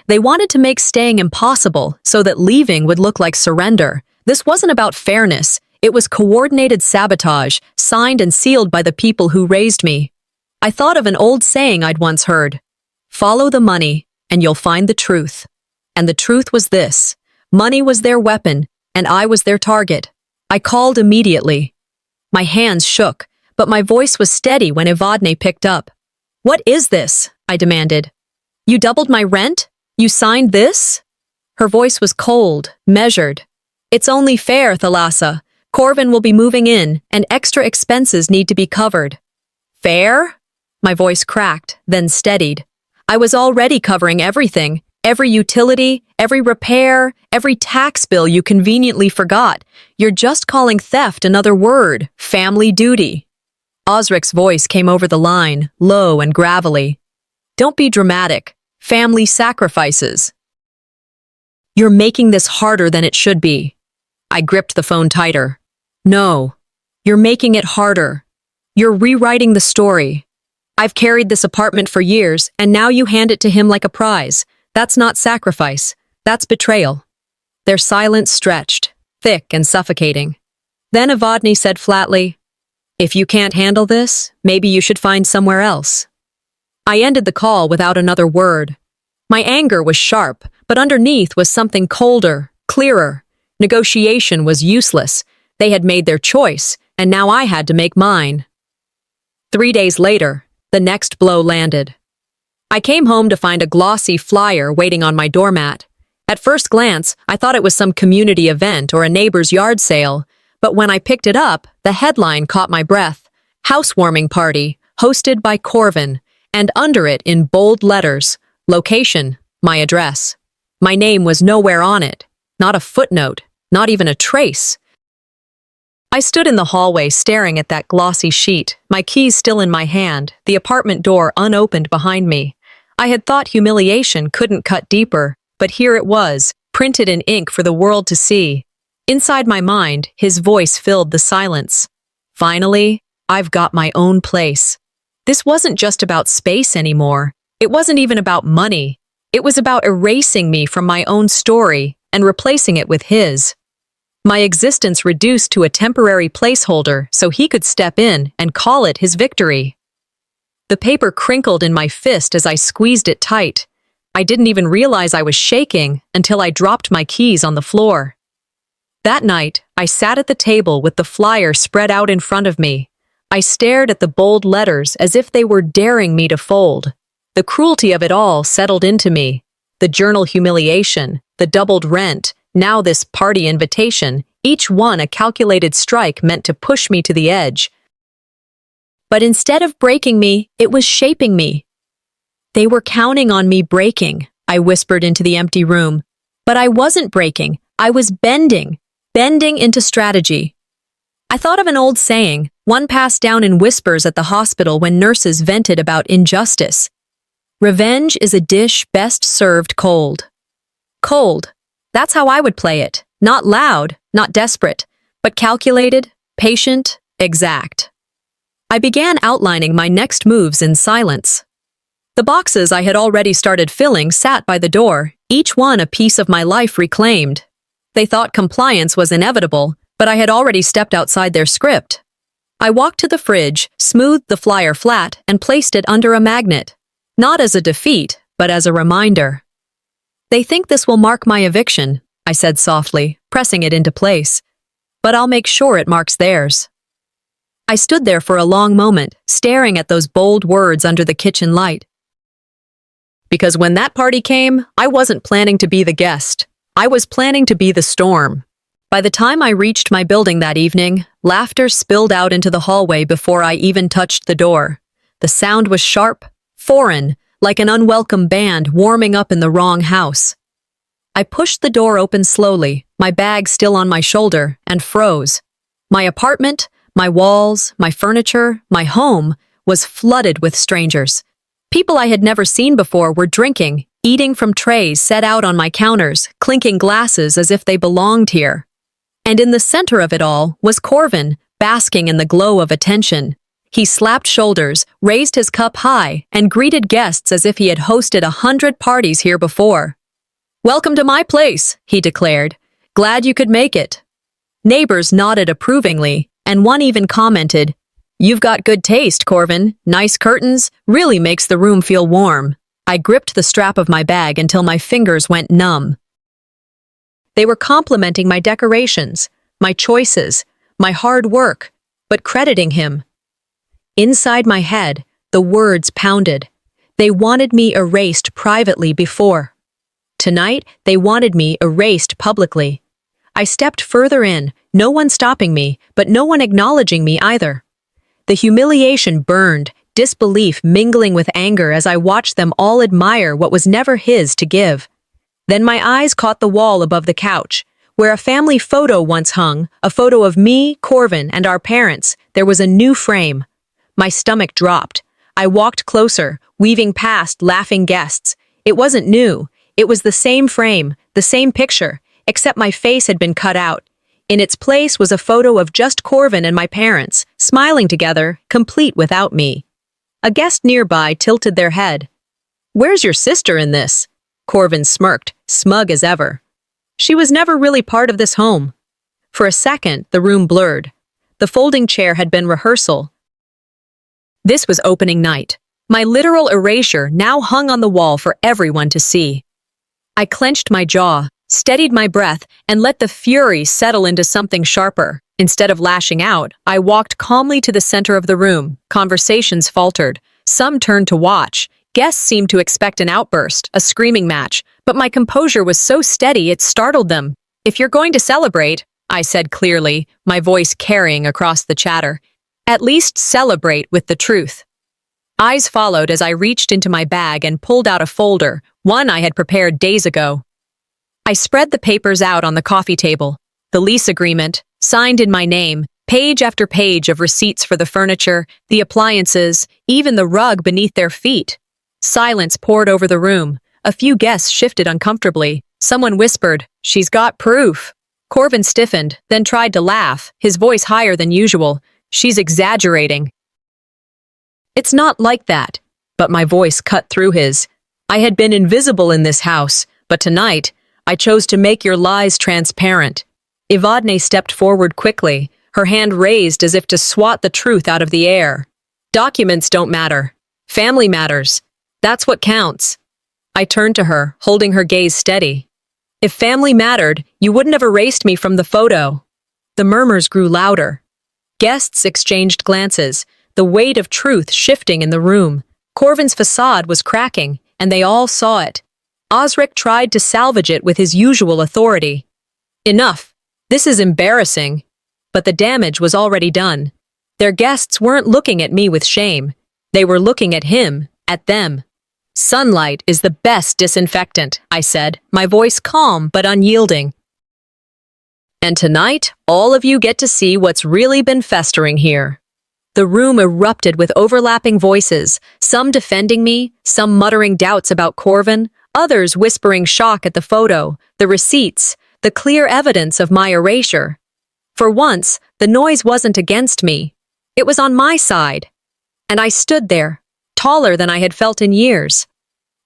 They wanted to make staying impossible so that leaving would look like surrender. This wasn't about fairness. It was coordinated sabotage, signed and sealed by the people who raised me. I thought of an old saying I'd once heard. Follow the money, and you'll find the truth. And the truth was this. Money was their weapon, and I was their target. I called immediately. My hands shook, but my voice was steady when Evadne picked up. What is this? I demanded. You doubled my rent? You signed this? Her voice was cold, measured. It's only fair, Thalassa. Corvin will be moving in, and extra expenses need to be covered. Fair? My voice cracked, then steadied. I was already covering everything. Every utility, every repair, every tax bill you conveniently forgot. You're just calling theft another word, family duty. Osric's voice came over the line, low and gravelly. Don't be dramatic. Family sacrifices. You're making this harder than it should be. I gripped the phone tighter. No, you're making it harder. You're rewriting the story. I've carried this apartment for years, and now you hand it to him like a prize. That's not sacrifice. That's betrayal. Their silence stretched, thick and suffocating. Then Evadne said flatly, If you can't handle this, maybe you should find somewhere else. I ended the call without another word. My anger was sharp, but underneath was something colder, clearer. Negotiation was useless. They had made their choice, and now I had to make mine. 3 days later, the next blow landed. I came home to find a glossy flyer waiting on my doormat. At first glance, I thought it was some community event or a neighbor's yard sale, but when I picked it up, the headline caught my breath. Housewarming party, hosted by Corvin, and under it in bold letters, location, my address. My name was nowhere on it, not a footnote, not even a trace. I stood in the hallway staring at that glossy sheet, my keys still in my hand, the apartment door unopened behind me. I had thought humiliation couldn't cut deeper, but here it was, printed in ink for the world to see. Inside my mind, his voice filled the silence. Finally, I've got my own place. This wasn't just about space anymore. It wasn't even about money. It was about erasing me from my own story and replacing it with his. My existence reduced to a temporary placeholder so he could step in and call it his victory. The paper crinkled in my fist as I squeezed it tight. I didn't even realize I was shaking until I dropped my keys on the floor. That night, I sat at the table with the flyer spread out in front of me. I stared at the bold letters as if they were daring me to fold. The cruelty of it all settled into me. The journal humiliation, the doubled rent, now this party invitation, each one a calculated strike meant to push me to the edge. But instead of breaking me, it was shaping me. They were counting on me breaking, I whispered into the empty room. But I wasn't breaking, I was bending into strategy. I thought of an old saying, one passed down in whispers at the hospital when nurses vented about injustice. Revenge is a dish best served cold. Cold. That's how I would play it. Not loud, not desperate, but calculated, patient, exact. I began outlining my next moves in silence. The boxes I had already started filling sat by the door, each one a piece of my life reclaimed. They thought compliance was inevitable, but I had already stepped outside their script. I walked to the fridge, smoothed the flyer flat, and placed it under a magnet. Not as a defeat, but as a reminder. They think this will mark my eviction, I said softly, pressing it into place. But I'll make sure it marks theirs. I stood there for a long moment, staring at those bold words under the kitchen light. Because when that party came, I wasn't planning to be the guest. I was planning to be the storm. By the time I reached my building that evening, laughter spilled out into the hallway before I even touched the door. The sound was sharp, foreign, like an unwelcome band warming up in the wrong house. I pushed the door open slowly, my bag still on my shoulder, and froze. My apartment, my walls, my furniture, my home was flooded with strangers. People I had never seen before were drinking, eating from trays set out on my counters, clinking glasses as if they belonged here. And in the center of it all was Corvin, basking in the glow of attention. He slapped shoulders, raised his cup high, and greeted guests as if he had hosted 100 parties here before. "Welcome to my place," he declared. "Glad you could make it." Neighbors nodded approvingly, and one even commented, "You've got good taste, Corvin. Nice curtains, really makes the room feel warm." I gripped the strap of my bag until my fingers went numb. They were complimenting my decorations, my choices, my hard work, but crediting him. Inside my head, the words pounded. They wanted me erased privately before. Tonight, they wanted me erased publicly. I stepped further in, no one stopping me, but no one acknowledging me either. The humiliation burned, disbelief mingling with anger as I watched them all admire what was never his to give. Then my eyes caught the wall above the couch, where a family photo once hung, a photo of me, Corvin, and our parents. There was a new frame. My stomach dropped. I walked closer, weaving past laughing guests. It wasn't new. It was the same frame, the same picture, except my face had been cut out. In its place was a photo of just Corvin and my parents, smiling together, complete without me. A guest nearby tilted their head. "Where's your sister in this?" Corvin smirked, smug as ever. "She was never really part of this home." For a second, the room blurred. The folding chair had been rehearsal. This was opening night. My literal erasure now hung on the wall for everyone to see. I clenched my jaw, steadied my breath, and let the fury settle into something sharper. Instead of lashing out, I walked calmly to the center of the room. Conversations faltered. Some turned to watch. Guests seemed to expect an outburst, a screaming match, but my composure was so steady it startled them. "If you're going to celebrate," I said clearly, my voice carrying across the chatter, "at least celebrate with the truth." Eyes followed as I reached into my bag and pulled out a folder, one I had prepared days ago. I spread the papers out on the coffee table. The lease agreement, signed in my name, page after page of receipts for the furniture, the appliances, even the rug beneath their feet. Silence poured over the room. A few guests shifted uncomfortably. Someone whispered, "She's got proof." Corvin stiffened, then tried to laugh, his voice higher than usual. "She's exaggerating." "It's not like that." But my voice cut through his. "I had been invisible in this house, but tonight, I chose to make your lies transparent." Evadne stepped forward quickly, her hand raised as if to swat the truth out of the air. "Documents don't matter. Family matters. That's what counts." I turned to her, holding her gaze steady. "If family mattered, you wouldn't have erased me from the photo." The murmurs grew louder. Guests exchanged glances, the weight of truth shifting in the room. Corvin's facade was cracking, and they all saw it. Osric tried to salvage it with his usual authority. Enough. This is embarrassing. But the damage was already done. Their guests weren't looking at me with shame. They were looking at him, at them. Sunlight is the best disinfectant, I said, my voice calm but unyielding. And tonight, all of you get to see what's really been festering here. The room erupted with overlapping voices, some defending me, some muttering doubts about Corvin, others whispering shock at the photo, the receipts, the clear evidence of my erasure. For once, the noise wasn't against me. It was on my side. And I stood there, taller than I had felt in years.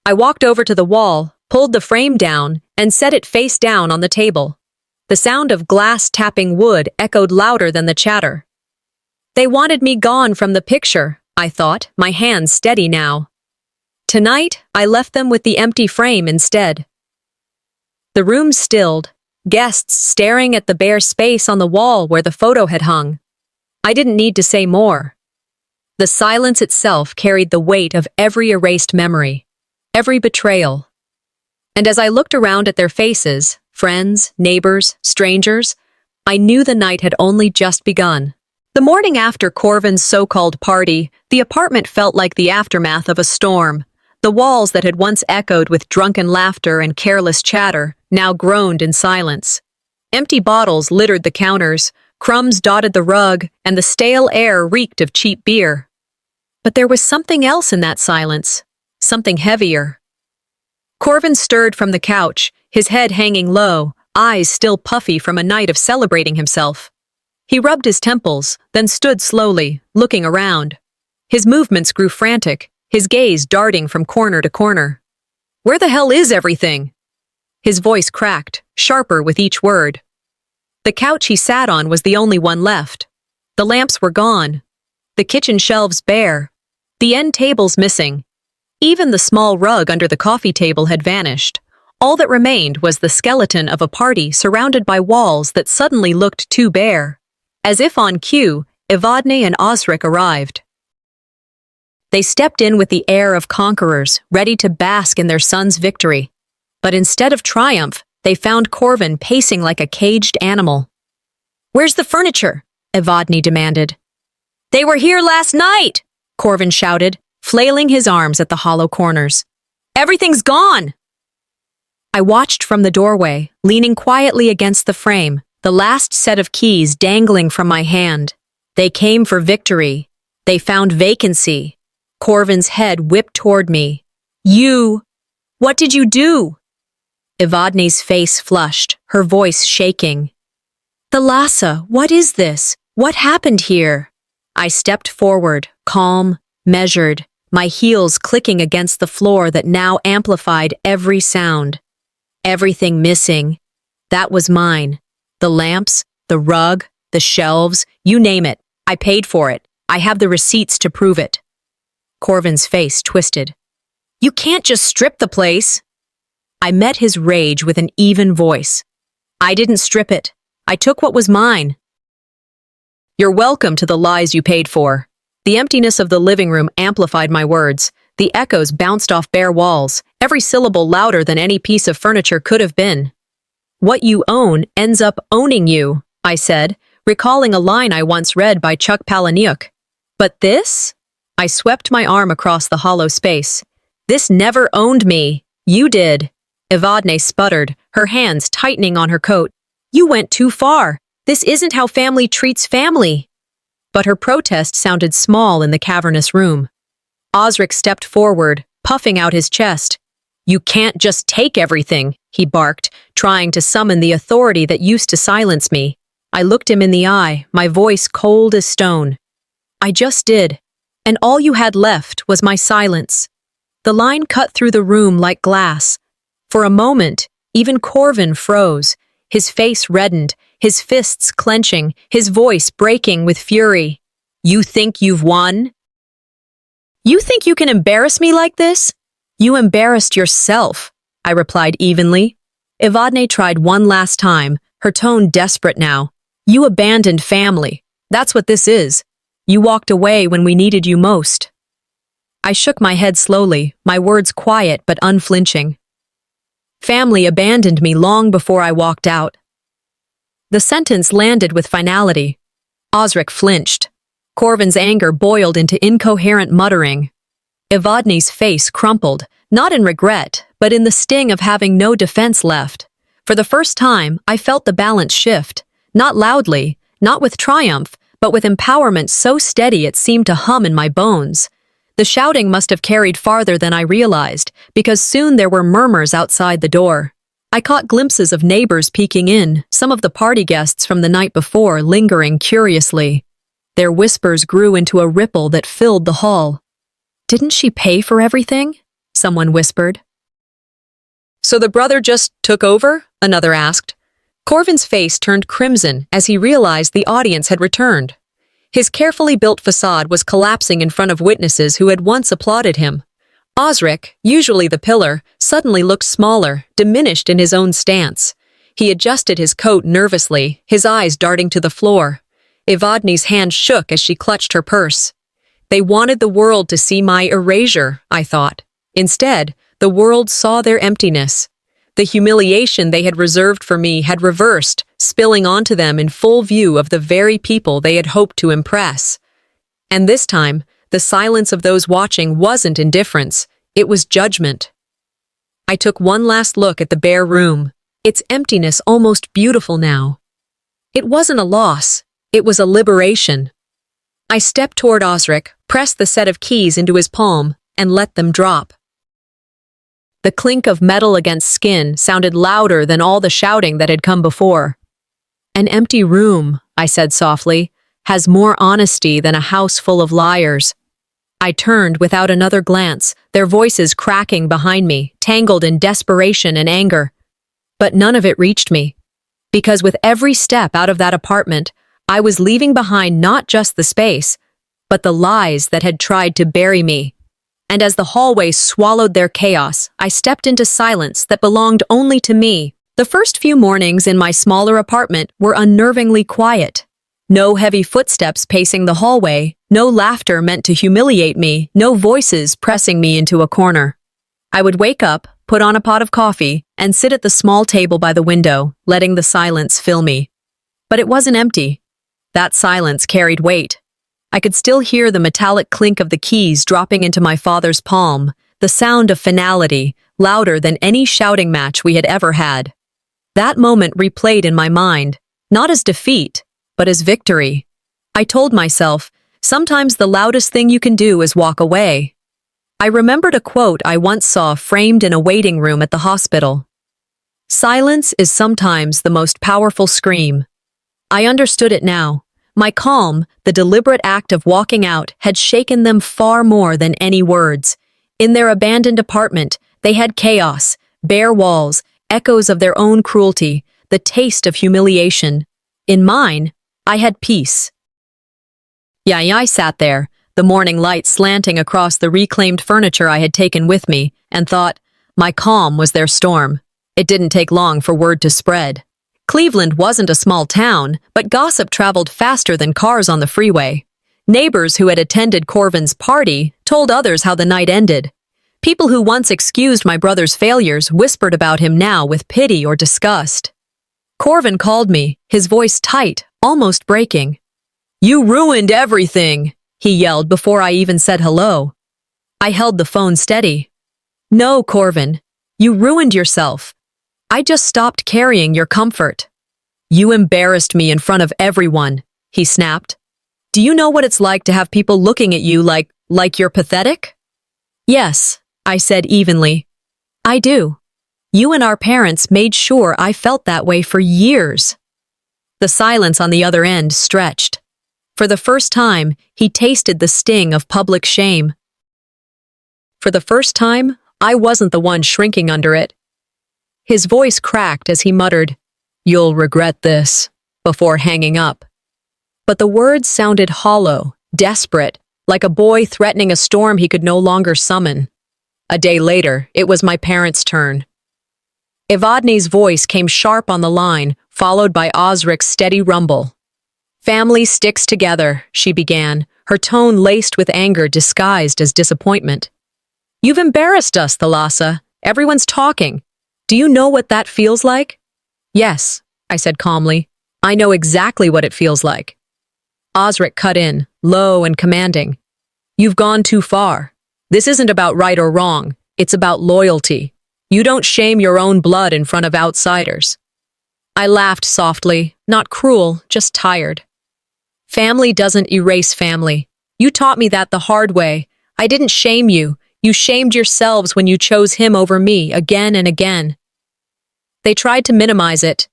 I walked over to the wall, pulled the frame down, and set it face down on the table. The sound of glass tapping wood echoed louder than the chatter. They wanted me gone from the picture, I thought, my hands steady now. Tonight, I left them with the empty frame instead. The room stilled, guests staring at the bare space on the wall where the photo had hung. I didn't need to say more. The silence itself carried the weight of every erased memory, every betrayal. And as I looked around at their faces, friends, neighbors, strangers, I knew the night had only just begun. The morning after Corvin's so-called party, the apartment felt like the aftermath of a storm. The walls that had once echoed with drunken laughter and careless chatter now groaned in silence. Empty bottles littered the counters, crumbs dotted the rug, and the stale air reeked of cheap beer. But there was something else in that silence, something heavier. Corvin stirred from the couch, his head hanging low, eyes still puffy from a night of celebrating himself. He rubbed his temples, then stood slowly, looking around. His movements grew frantic, his gaze darting from corner to corner. "Where the hell is everything?" His voice cracked, sharper with each word. The couch he sat on was the only one left. The lamps were gone. The kitchen shelves bare. The end tables missing. Even the small rug under the coffee table had vanished. All that remained was the skeleton of a party surrounded by walls that suddenly looked too bare. As if on cue, Evadne and Osric arrived. They stepped in with the air of conquerors, ready to bask in their son's victory. But instead of triumph, they found Corvin pacing like a caged animal. "Where's the furniture?" Evadne demanded. "They were here last night!" Corvin shouted, flailing his arms at the hollow corners. "Everything's gone!" I watched from the doorway, leaning quietly against the frame, the last set of keys dangling from my hand. They came for victory. They found vacancy. Corvin's head whipped toward me. "You! What did you do?" Evadne's face flushed, her voice shaking. "Thalassa, what is this? What happened here?" I stepped forward, calm, measured, my heels clicking against the floor that now amplified every sound. Everything missing. That was mine. The lamps, the rug, the shelves, you name it. I paid for it. I have the receipts to prove it. Corvin's face twisted. "You can't just strip the place." I met his rage with an even voice. "I didn't strip it. I took what was mine." "You're welcome to the lies you paid for." The emptiness of the living room amplified my words. The echoes bounced off bare walls, every syllable louder than any piece of furniture could have been. "What you own ends up owning you," I said, recalling a line I once read by Chuck Palahniuk. "But this?" I swept my arm across the hollow space. "This never owned me. You did." Evadne sputtered, her hands tightening on her coat. "You went too far. This isn't how family treats family." But her protest sounded small in the cavernous room. Osric stepped forward, puffing out his chest. "You can't just take everything," he barked, trying to summon the authority that used to silence me. I looked him in the eye, my voice cold as stone. "I just did. And all you had left was my silence." The line cut through the room like glass. For a moment, even Corvin froze, his face reddened, his fists clenching, his voice breaking with fury. "You think you've won? You think you can embarrass me like this? You embarrassed yourself," I replied evenly. Evadne tried one last time, her tone desperate now. "You abandoned family. That's what this is. You walked away when we needed you most." I shook my head slowly, my words quiet but unflinching. Family abandoned me long before I walked out. The sentence landed with finality. Osric flinched. Corvin's anger boiled into incoherent muttering. Evadne's face crumpled, not in regret, but in the sting of having no defense left. For the first time, I felt the balance shift, not loudly, not with triumph, but with empowerment so steady it seemed to hum in my bones. The shouting must have carried farther than I realized, because soon there were murmurs outside the door. I caught glimpses of neighbors peeking in, some of the party guests from the night before lingering curiously. Their whispers grew into a ripple that filled the hall. "Didn't she pay for everything?" someone whispered. "So the brother just took over?" another asked. Corvin's face turned crimson as he realized the audience had returned. His carefully built facade was collapsing in front of witnesses who had once applauded him. Osric, usually the pillar, suddenly looked smaller, diminished in his own stance. He adjusted his coat nervously, his eyes darting to the floor. Evadne's hand shook as she clutched her purse. They wanted the world to see my erasure, I thought. Instead, the world saw their emptiness. The humiliation they had reserved for me had reversed, spilling onto them in full view of the very people they had hoped to impress. And this time, the silence of those watching wasn't indifference, it was judgment. I took one last look at the bare room, its emptiness almost beautiful now. It wasn't a loss, it was a liberation. I stepped toward Osric, pressed the set of keys into his palm, and let them drop. The clink of metal against skin sounded louder than all the shouting that had come before. "An empty room," I said softly, "has more honesty than a house full of liars." I turned without another glance, their voices cracking behind me, tangled in desperation and anger. But none of it reached me. Because with every step out of that apartment, I was leaving behind not just the space, but the lies that had tried to bury me. And as the hallway swallowed their chaos, I stepped into silence that belonged only to me. The first few mornings in my smaller apartment were unnervingly quiet. No heavy footsteps pacing the hallway, no laughter meant to humiliate me, no voices pressing me into a corner. I would wake up, put on a pot of coffee, and sit at the small table by the window, letting the silence fill me. But it wasn't empty. That silence carried weight. I could still hear the metallic clink of the keys dropping into my father's palm, the sound of finality, louder than any shouting match we had ever had. That moment replayed in my mind, not as defeat, but as victory. I told myself, sometimes the loudest thing you can do is walk away. I remembered a quote I once saw framed in a waiting room at the hospital. "Silence is sometimes the most powerful scream." I understood it now. My calm, the deliberate act of walking out, had shaken them far more than any words. In their abandoned apartment, they had chaos, bare walls, echoes of their own cruelty, the taste of humiliation. In mine, I had peace. I sat there, the morning light slanting across the reclaimed furniture I had taken with me, and thought, my calm was their storm. It didn't take long for word to spread. Cleveland wasn't a small town, but gossip traveled faster than cars on the freeway. Neighbors who had attended Corvin's party told others how the night ended. People who once excused my brother's failures whispered about him now with pity or disgust. Corvin called me, his voice tight, almost breaking. "You ruined everything," he yelled before I even said hello. I held the phone steady. "No, Corvin, you ruined yourself. I just stopped carrying your comfort." "You embarrassed me in front of everyone," he snapped. "Do you know what it's like to have people looking at you like you're pathetic?" "Yes," I said evenly. "I do. You and our parents made sure I felt that way for years." The silence on the other end stretched. For the first time, he tasted the sting of public shame. For the first time, I wasn't the one shrinking under it. His voice cracked as he muttered, "You'll regret this," before hanging up. But the words sounded hollow, desperate, like a boy threatening a storm he could no longer summon. A day later, it was my parents' turn. Evadne's voice came sharp on the line, followed by Osric's steady rumble. "Family sticks together," she began, her tone laced with anger disguised as disappointment. "You've embarrassed us, Thalassa. Everyone's talking. Do you know what that feels like?" "Yes," I said calmly. "I know exactly what it feels like." Osric cut in, low and commanding. "You've gone too far. This isn't about right or wrong. It's about loyalty. You don't shame your own blood in front of outsiders." I laughed softly, not cruel, just tired. "Family doesn't erase family. You taught me that the hard way. I didn't shame you. You shamed yourselves when you chose him over me again and again." They tried to minimize it.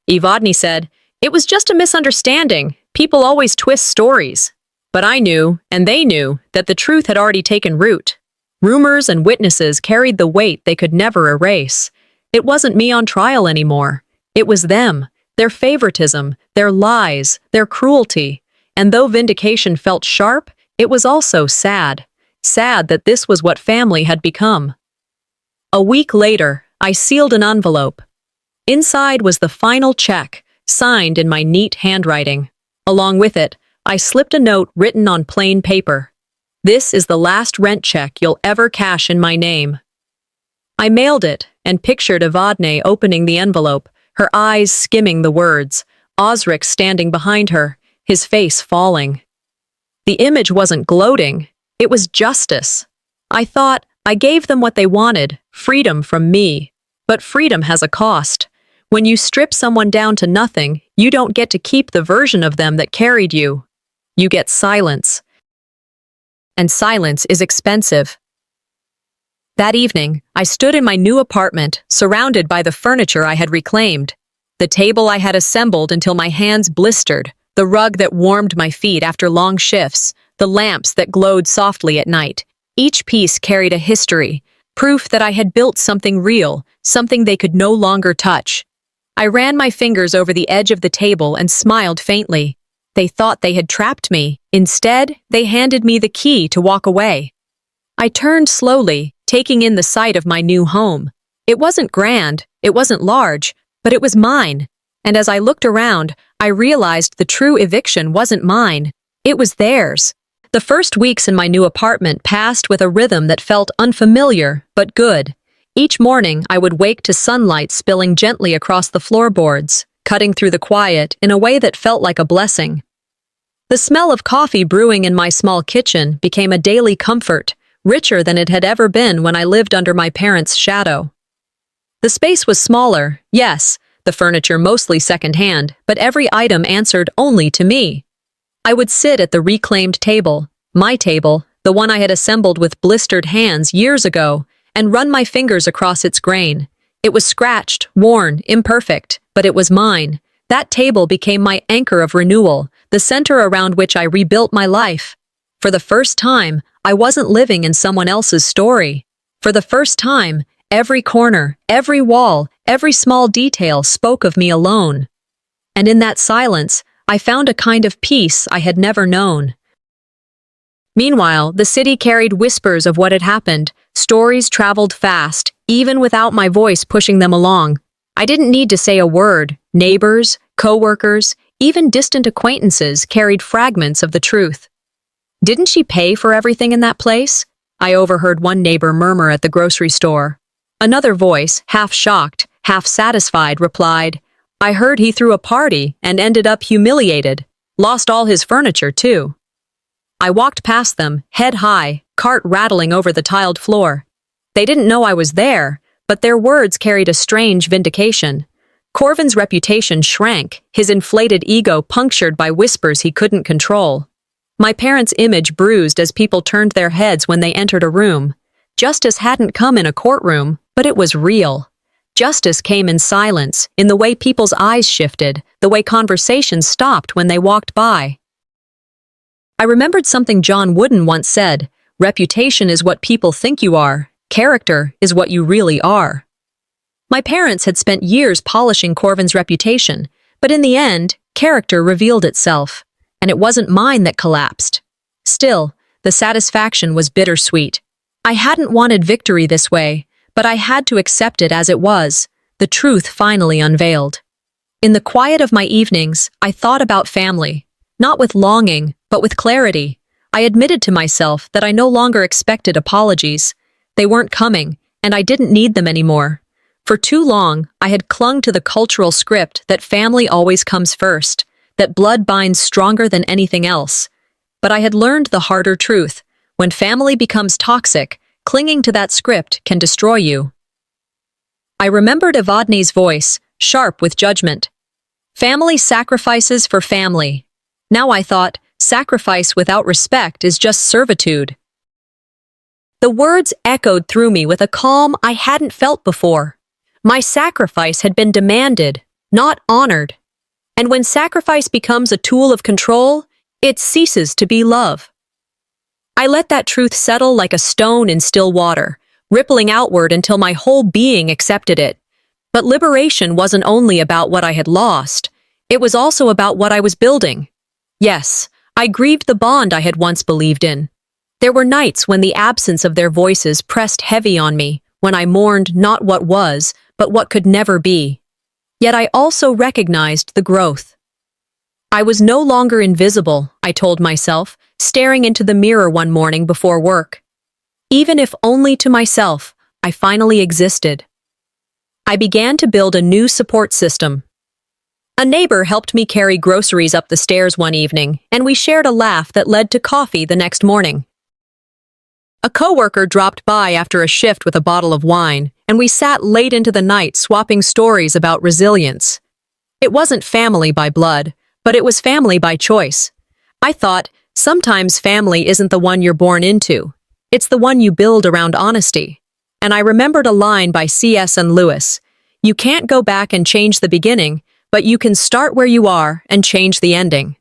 Evadne said, "It was just a misunderstanding. People always twist stories." But I knew, and they knew, that the truth had already taken root. Rumors and witnesses carried the weight they could never erase. It wasn't me on trial anymore. It was them, their favoritism, their lies, their cruelty. And though vindication felt sharp, it was also sad. Sad that this was what family had become. A week later, I sealed an envelope. Inside was the final check, signed in my neat handwriting. Along with it, I slipped a note written on plain paper. "This is the last rent check you'll ever cash in my name." I mailed it and pictured Evadne opening the envelope, her eyes skimming the words, Osric standing behind her, his face falling. The image wasn't gloating, it was justice. I thought, I gave them what they wanted, freedom from me. But freedom has a cost. When you strip someone down to nothing, you don't get to keep the version of them that carried you. You get silence. And silence is expensive. That evening, I stood in my new apartment, surrounded by the furniture I had reclaimed. The table I had assembled until my hands blistered, the rug that warmed my feet after long shifts, the lamps that glowed softly at night. Each piece carried a history, proof that I had built something real, something they could no longer touch. I ran my fingers over the edge of the table and smiled faintly. They thought they had trapped me. Instead, they handed me the key to walk away. I turned slowly, taking in the sight of my new home. It wasn't grand, it wasn't large, but it was mine. And as I looked around, I realized the true eviction wasn't mine. It was theirs. The first weeks in my new apartment passed with a rhythm that felt unfamiliar, but good. Each morning, I would wake to sunlight spilling gently across the floorboards, cutting through the quiet in a way that felt like a blessing. The smell of coffee brewing in my small kitchen became a daily comfort, richer than it had ever been when I lived under my parents' shadow. The space was smaller, yes, the furniture mostly secondhand, but every item answered only to me. I would sit at the reclaimed table, my table, the one I had assembled with blistered hands years ago, and run my fingers across its grain. It was scratched, worn, imperfect, but it was mine. That table became my anchor of renewal, the center around which I rebuilt my life. For the first time, I wasn't living in someone else's story. For the first time, every corner, every wall, every small detail spoke of me alone. And in that silence, I found a kind of peace I had never known. Meanwhile, the city carried whispers of what had happened. Stories traveled fast, even without my voice pushing them along. I didn't need to say a word. Neighbors, co-workers, even distant acquaintances carried fragments of the truth. "Didn't she pay for everything in that place?" I overheard one neighbor murmur at the grocery store. Another voice, half shocked, half satisfied, replied, "I heard he threw a party and ended up humiliated. Lost all his furniture, too." I walked past them, head high, cart rattling over the tiled floor. They didn't know I was there, but their words carried a strange vindication. Corvin's reputation shrank, his inflated ego punctured by whispers he couldn't control. My parents' image bruised as people turned their heads when they entered a room. Justice hadn't come in a courtroom, but it was real. Justice came in silence, in the way people's eyes shifted, the way conversations stopped when they walked by. I remembered something John Wooden once said, "Reputation is what people think you are. Character is what you really are." My parents had spent years polishing Corvin's reputation, but in the end, character revealed itself, and it wasn't mine that collapsed. Still, the satisfaction was bittersweet. I hadn't wanted victory this way, but I had to accept it as it was, the truth finally unveiled. In the quiet of my evenings, I thought about family, not with longing, But with clarity, I admitted to myself that I no longer expected apologies. They weren't coming, and I didn't need them anymore. For too long, I had clung to the cultural script that family always comes first, that blood binds stronger than anything else. But I had learned the harder truth. When family becomes toxic, clinging to that script can destroy you. I remembered Evadne's voice, sharp with judgment. Family sacrifices for family. Now I thought, sacrifice without respect is just servitude. The words echoed through me with a calm I hadn't felt before. My sacrifice had been demanded, not honored. And when sacrifice becomes a tool of control, it ceases to be love. I let that truth settle like a stone in still water, rippling outward until my whole being accepted it. But liberation wasn't only about what I had lost, it was also about what I was building. Yes, I grieved the bond I had once believed in. There were nights when the absence of their voices pressed heavy on me, when I mourned not what was, but what could never be. Yet I also recognized the growth. I was no longer invisible, I told myself, staring into the mirror one morning before work. Even if only to myself, I finally existed. I began to build a new support system. A neighbor helped me carry groceries up the stairs one evening, and we shared a laugh that led to coffee the next morning. A coworker dropped by after a shift with a bottle of wine, and we sat late into the night swapping stories about resilience. It wasn't family by blood, but it was family by choice. I thought, sometimes family isn't the one you're born into. It's the one you build around honesty. And I remembered a line by C.S. Lewis. You can't go back and change the beginning, but you can start where you are and change the ending.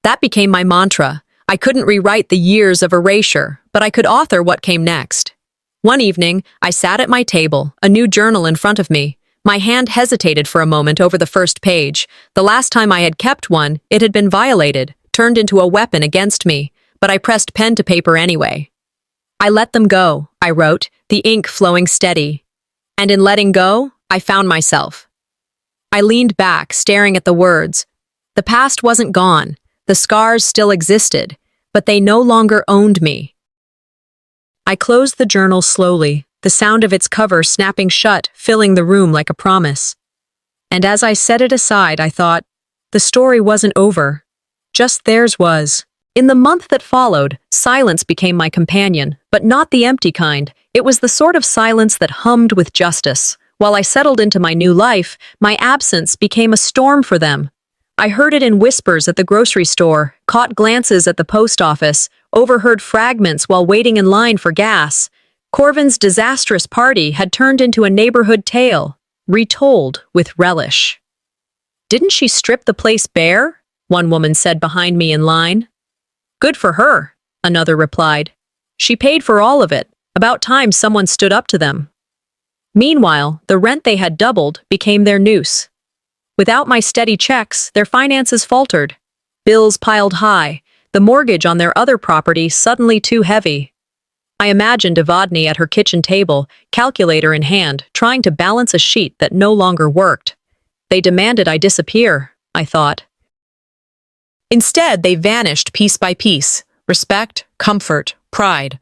That became my mantra. I couldn't rewrite the years of erasure, but I could author what came next. One evening, I sat at my table, a new journal in front of me. My hand hesitated for a moment over the first page. The last time I had kept one, it had been violated, turned into a weapon against me, but I pressed pen to paper anyway. I let them go, I wrote, the ink flowing steady. And in letting go, I found myself. I leaned back, staring at the words. The past wasn't gone. The scars still existed, but they no longer owned me. I closed the journal slowly, the sound of its cover snapping shut, filling the room like a promise. And as I set it aside, I thought, the story wasn't over. Just theirs was. In the month that followed, silence became my companion, but not the empty kind. It was the sort of silence that hummed with justice. While I settled into my new life, my absence became a storm for them. I heard it in whispers at the grocery store, caught glances at the post office, overheard fragments while waiting in line for gas. Corvin's disastrous party had turned into a neighborhood tale, retold with relish. Didn't she strip the place bare? One woman said behind me in line. Good for her, another replied. She paid for all of it. About time someone stood up to them. Meanwhile, the rent they had doubled became their noose. Without my steady checks, their finances faltered. Bills piled high, the mortgage on their other property suddenly too heavy. I imagined Evadne at her kitchen table, calculator in hand, trying to balance a sheet that no longer worked. They demanded I disappear, I thought. Instead, they vanished piece by piece. Respect, comfort, pride.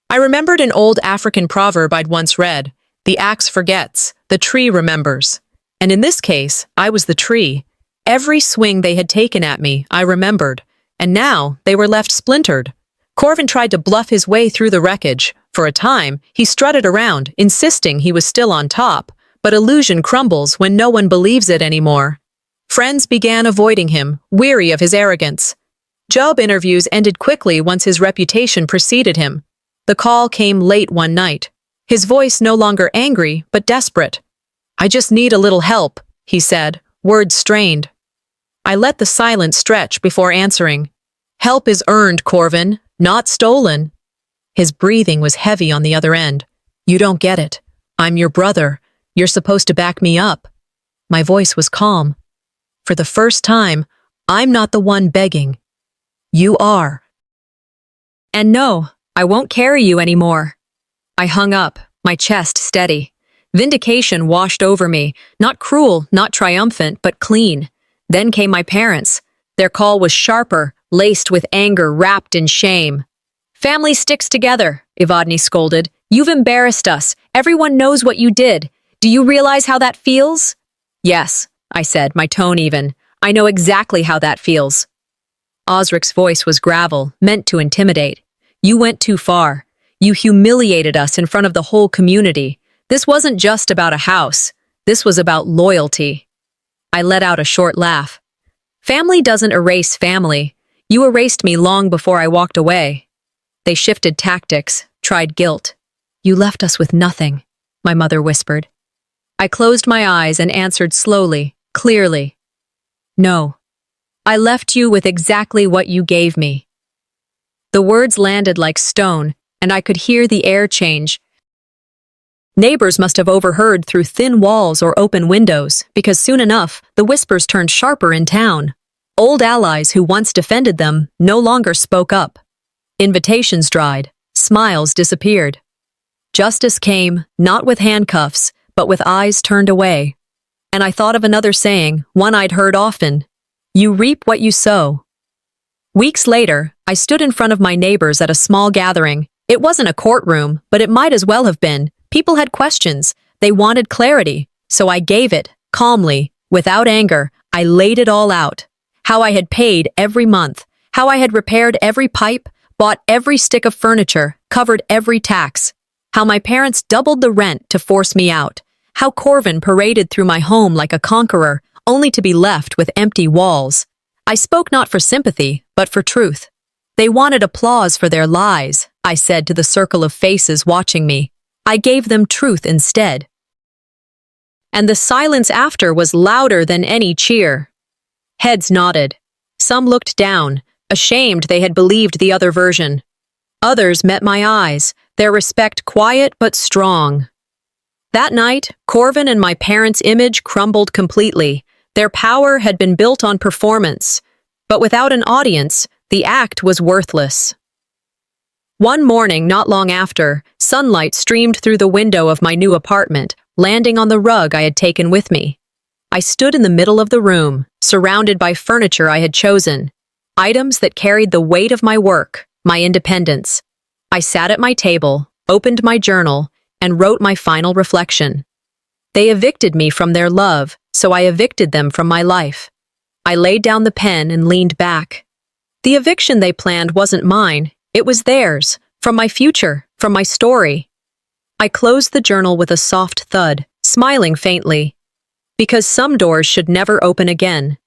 I remembered an old African proverb I'd once read. The axe forgets, the tree remembers. And in this case, I was the tree. Every swing they had taken at me, I remembered. And now, they were left splintered. Corvin tried to bluff his way through the wreckage. For a time, he strutted around, insisting he was still on top. But illusion crumbles when no one believes it anymore. Friends began avoiding him, weary of his arrogance. Job interviews ended quickly once his reputation preceded him. The call came late one night. His voice no longer angry, but desperate. I just need a little help, he said, words strained. I let the silence stretch before answering. Help is earned, Corvin, not stolen. His breathing was heavy on the other end. You don't get it. I'm your brother. You're supposed to back me up. My voice was calm. For the first time, I'm not the one begging. You are. And no, I won't carry you anymore. I hung up, my chest steady. Vindication washed over me, not cruel, not triumphant, but clean. Then came my parents. Their call was sharper, laced with anger wrapped in shame. Family sticks together, Evadne scolded. You've embarrassed us. Everyone knows what you did. Do you realize how that feels? Yes, I said, my tone even. I know exactly how that feels. Osric's voice was gravel, meant to intimidate. You went too far. You humiliated us in front of the whole community. This wasn't just about a house. This was about loyalty. I let out a short laugh. Family doesn't erase family. You erased me long before I walked away. They shifted tactics, tried guilt. You left us with nothing, my mother whispered. I closed my eyes and answered slowly, clearly. No. I left you with exactly what you gave me. The words landed like stone, and I could hear the air change. Neighbors must have overheard through thin walls or open windows, because soon enough, the whispers turned sharper in town. Old allies who once defended them no longer spoke up. Invitations dried, smiles disappeared. Justice came, not with handcuffs, but with eyes turned away. And I thought of another saying, one I'd heard often. You reap what you sow. Weeks later, I stood in front of my neighbors at a small gathering. It wasn't a courtroom, but it might as well have been. People had questions. They wanted clarity. So I gave it, calmly, without anger. I laid it all out. How I had paid every month. How I had repaired every pipe, bought every stick of furniture, covered every tax. How my parents doubled the rent to force me out. How Corvin paraded through my home like a conqueror, only to be left with empty walls. I spoke not for sympathy, but for truth. They wanted applause for their lies, I said to the circle of faces watching me. I gave them truth instead. And the silence after was louder than any cheer. Heads nodded. Some looked down, ashamed they had believed the other version. Others met my eyes, their respect quiet but strong. That night, Corvin and my parents' image crumbled completely. Their power had been built on performance, but without an audience, the act was worthless. One morning, not long after, sunlight streamed through the window of my new apartment, landing on the rug I had taken with me. I stood in the middle of the room, surrounded by furniture I had chosen, items that carried the weight of my work, my independence. I sat at my table, opened my journal, and wrote my final reflection. They evicted me from their love, so I evicted them from my life. I laid down the pen and leaned back. The eviction they planned wasn't mine, it was theirs, from my future, from my story. I closed the journal with a soft thud, smiling faintly. Because some doors should never open again.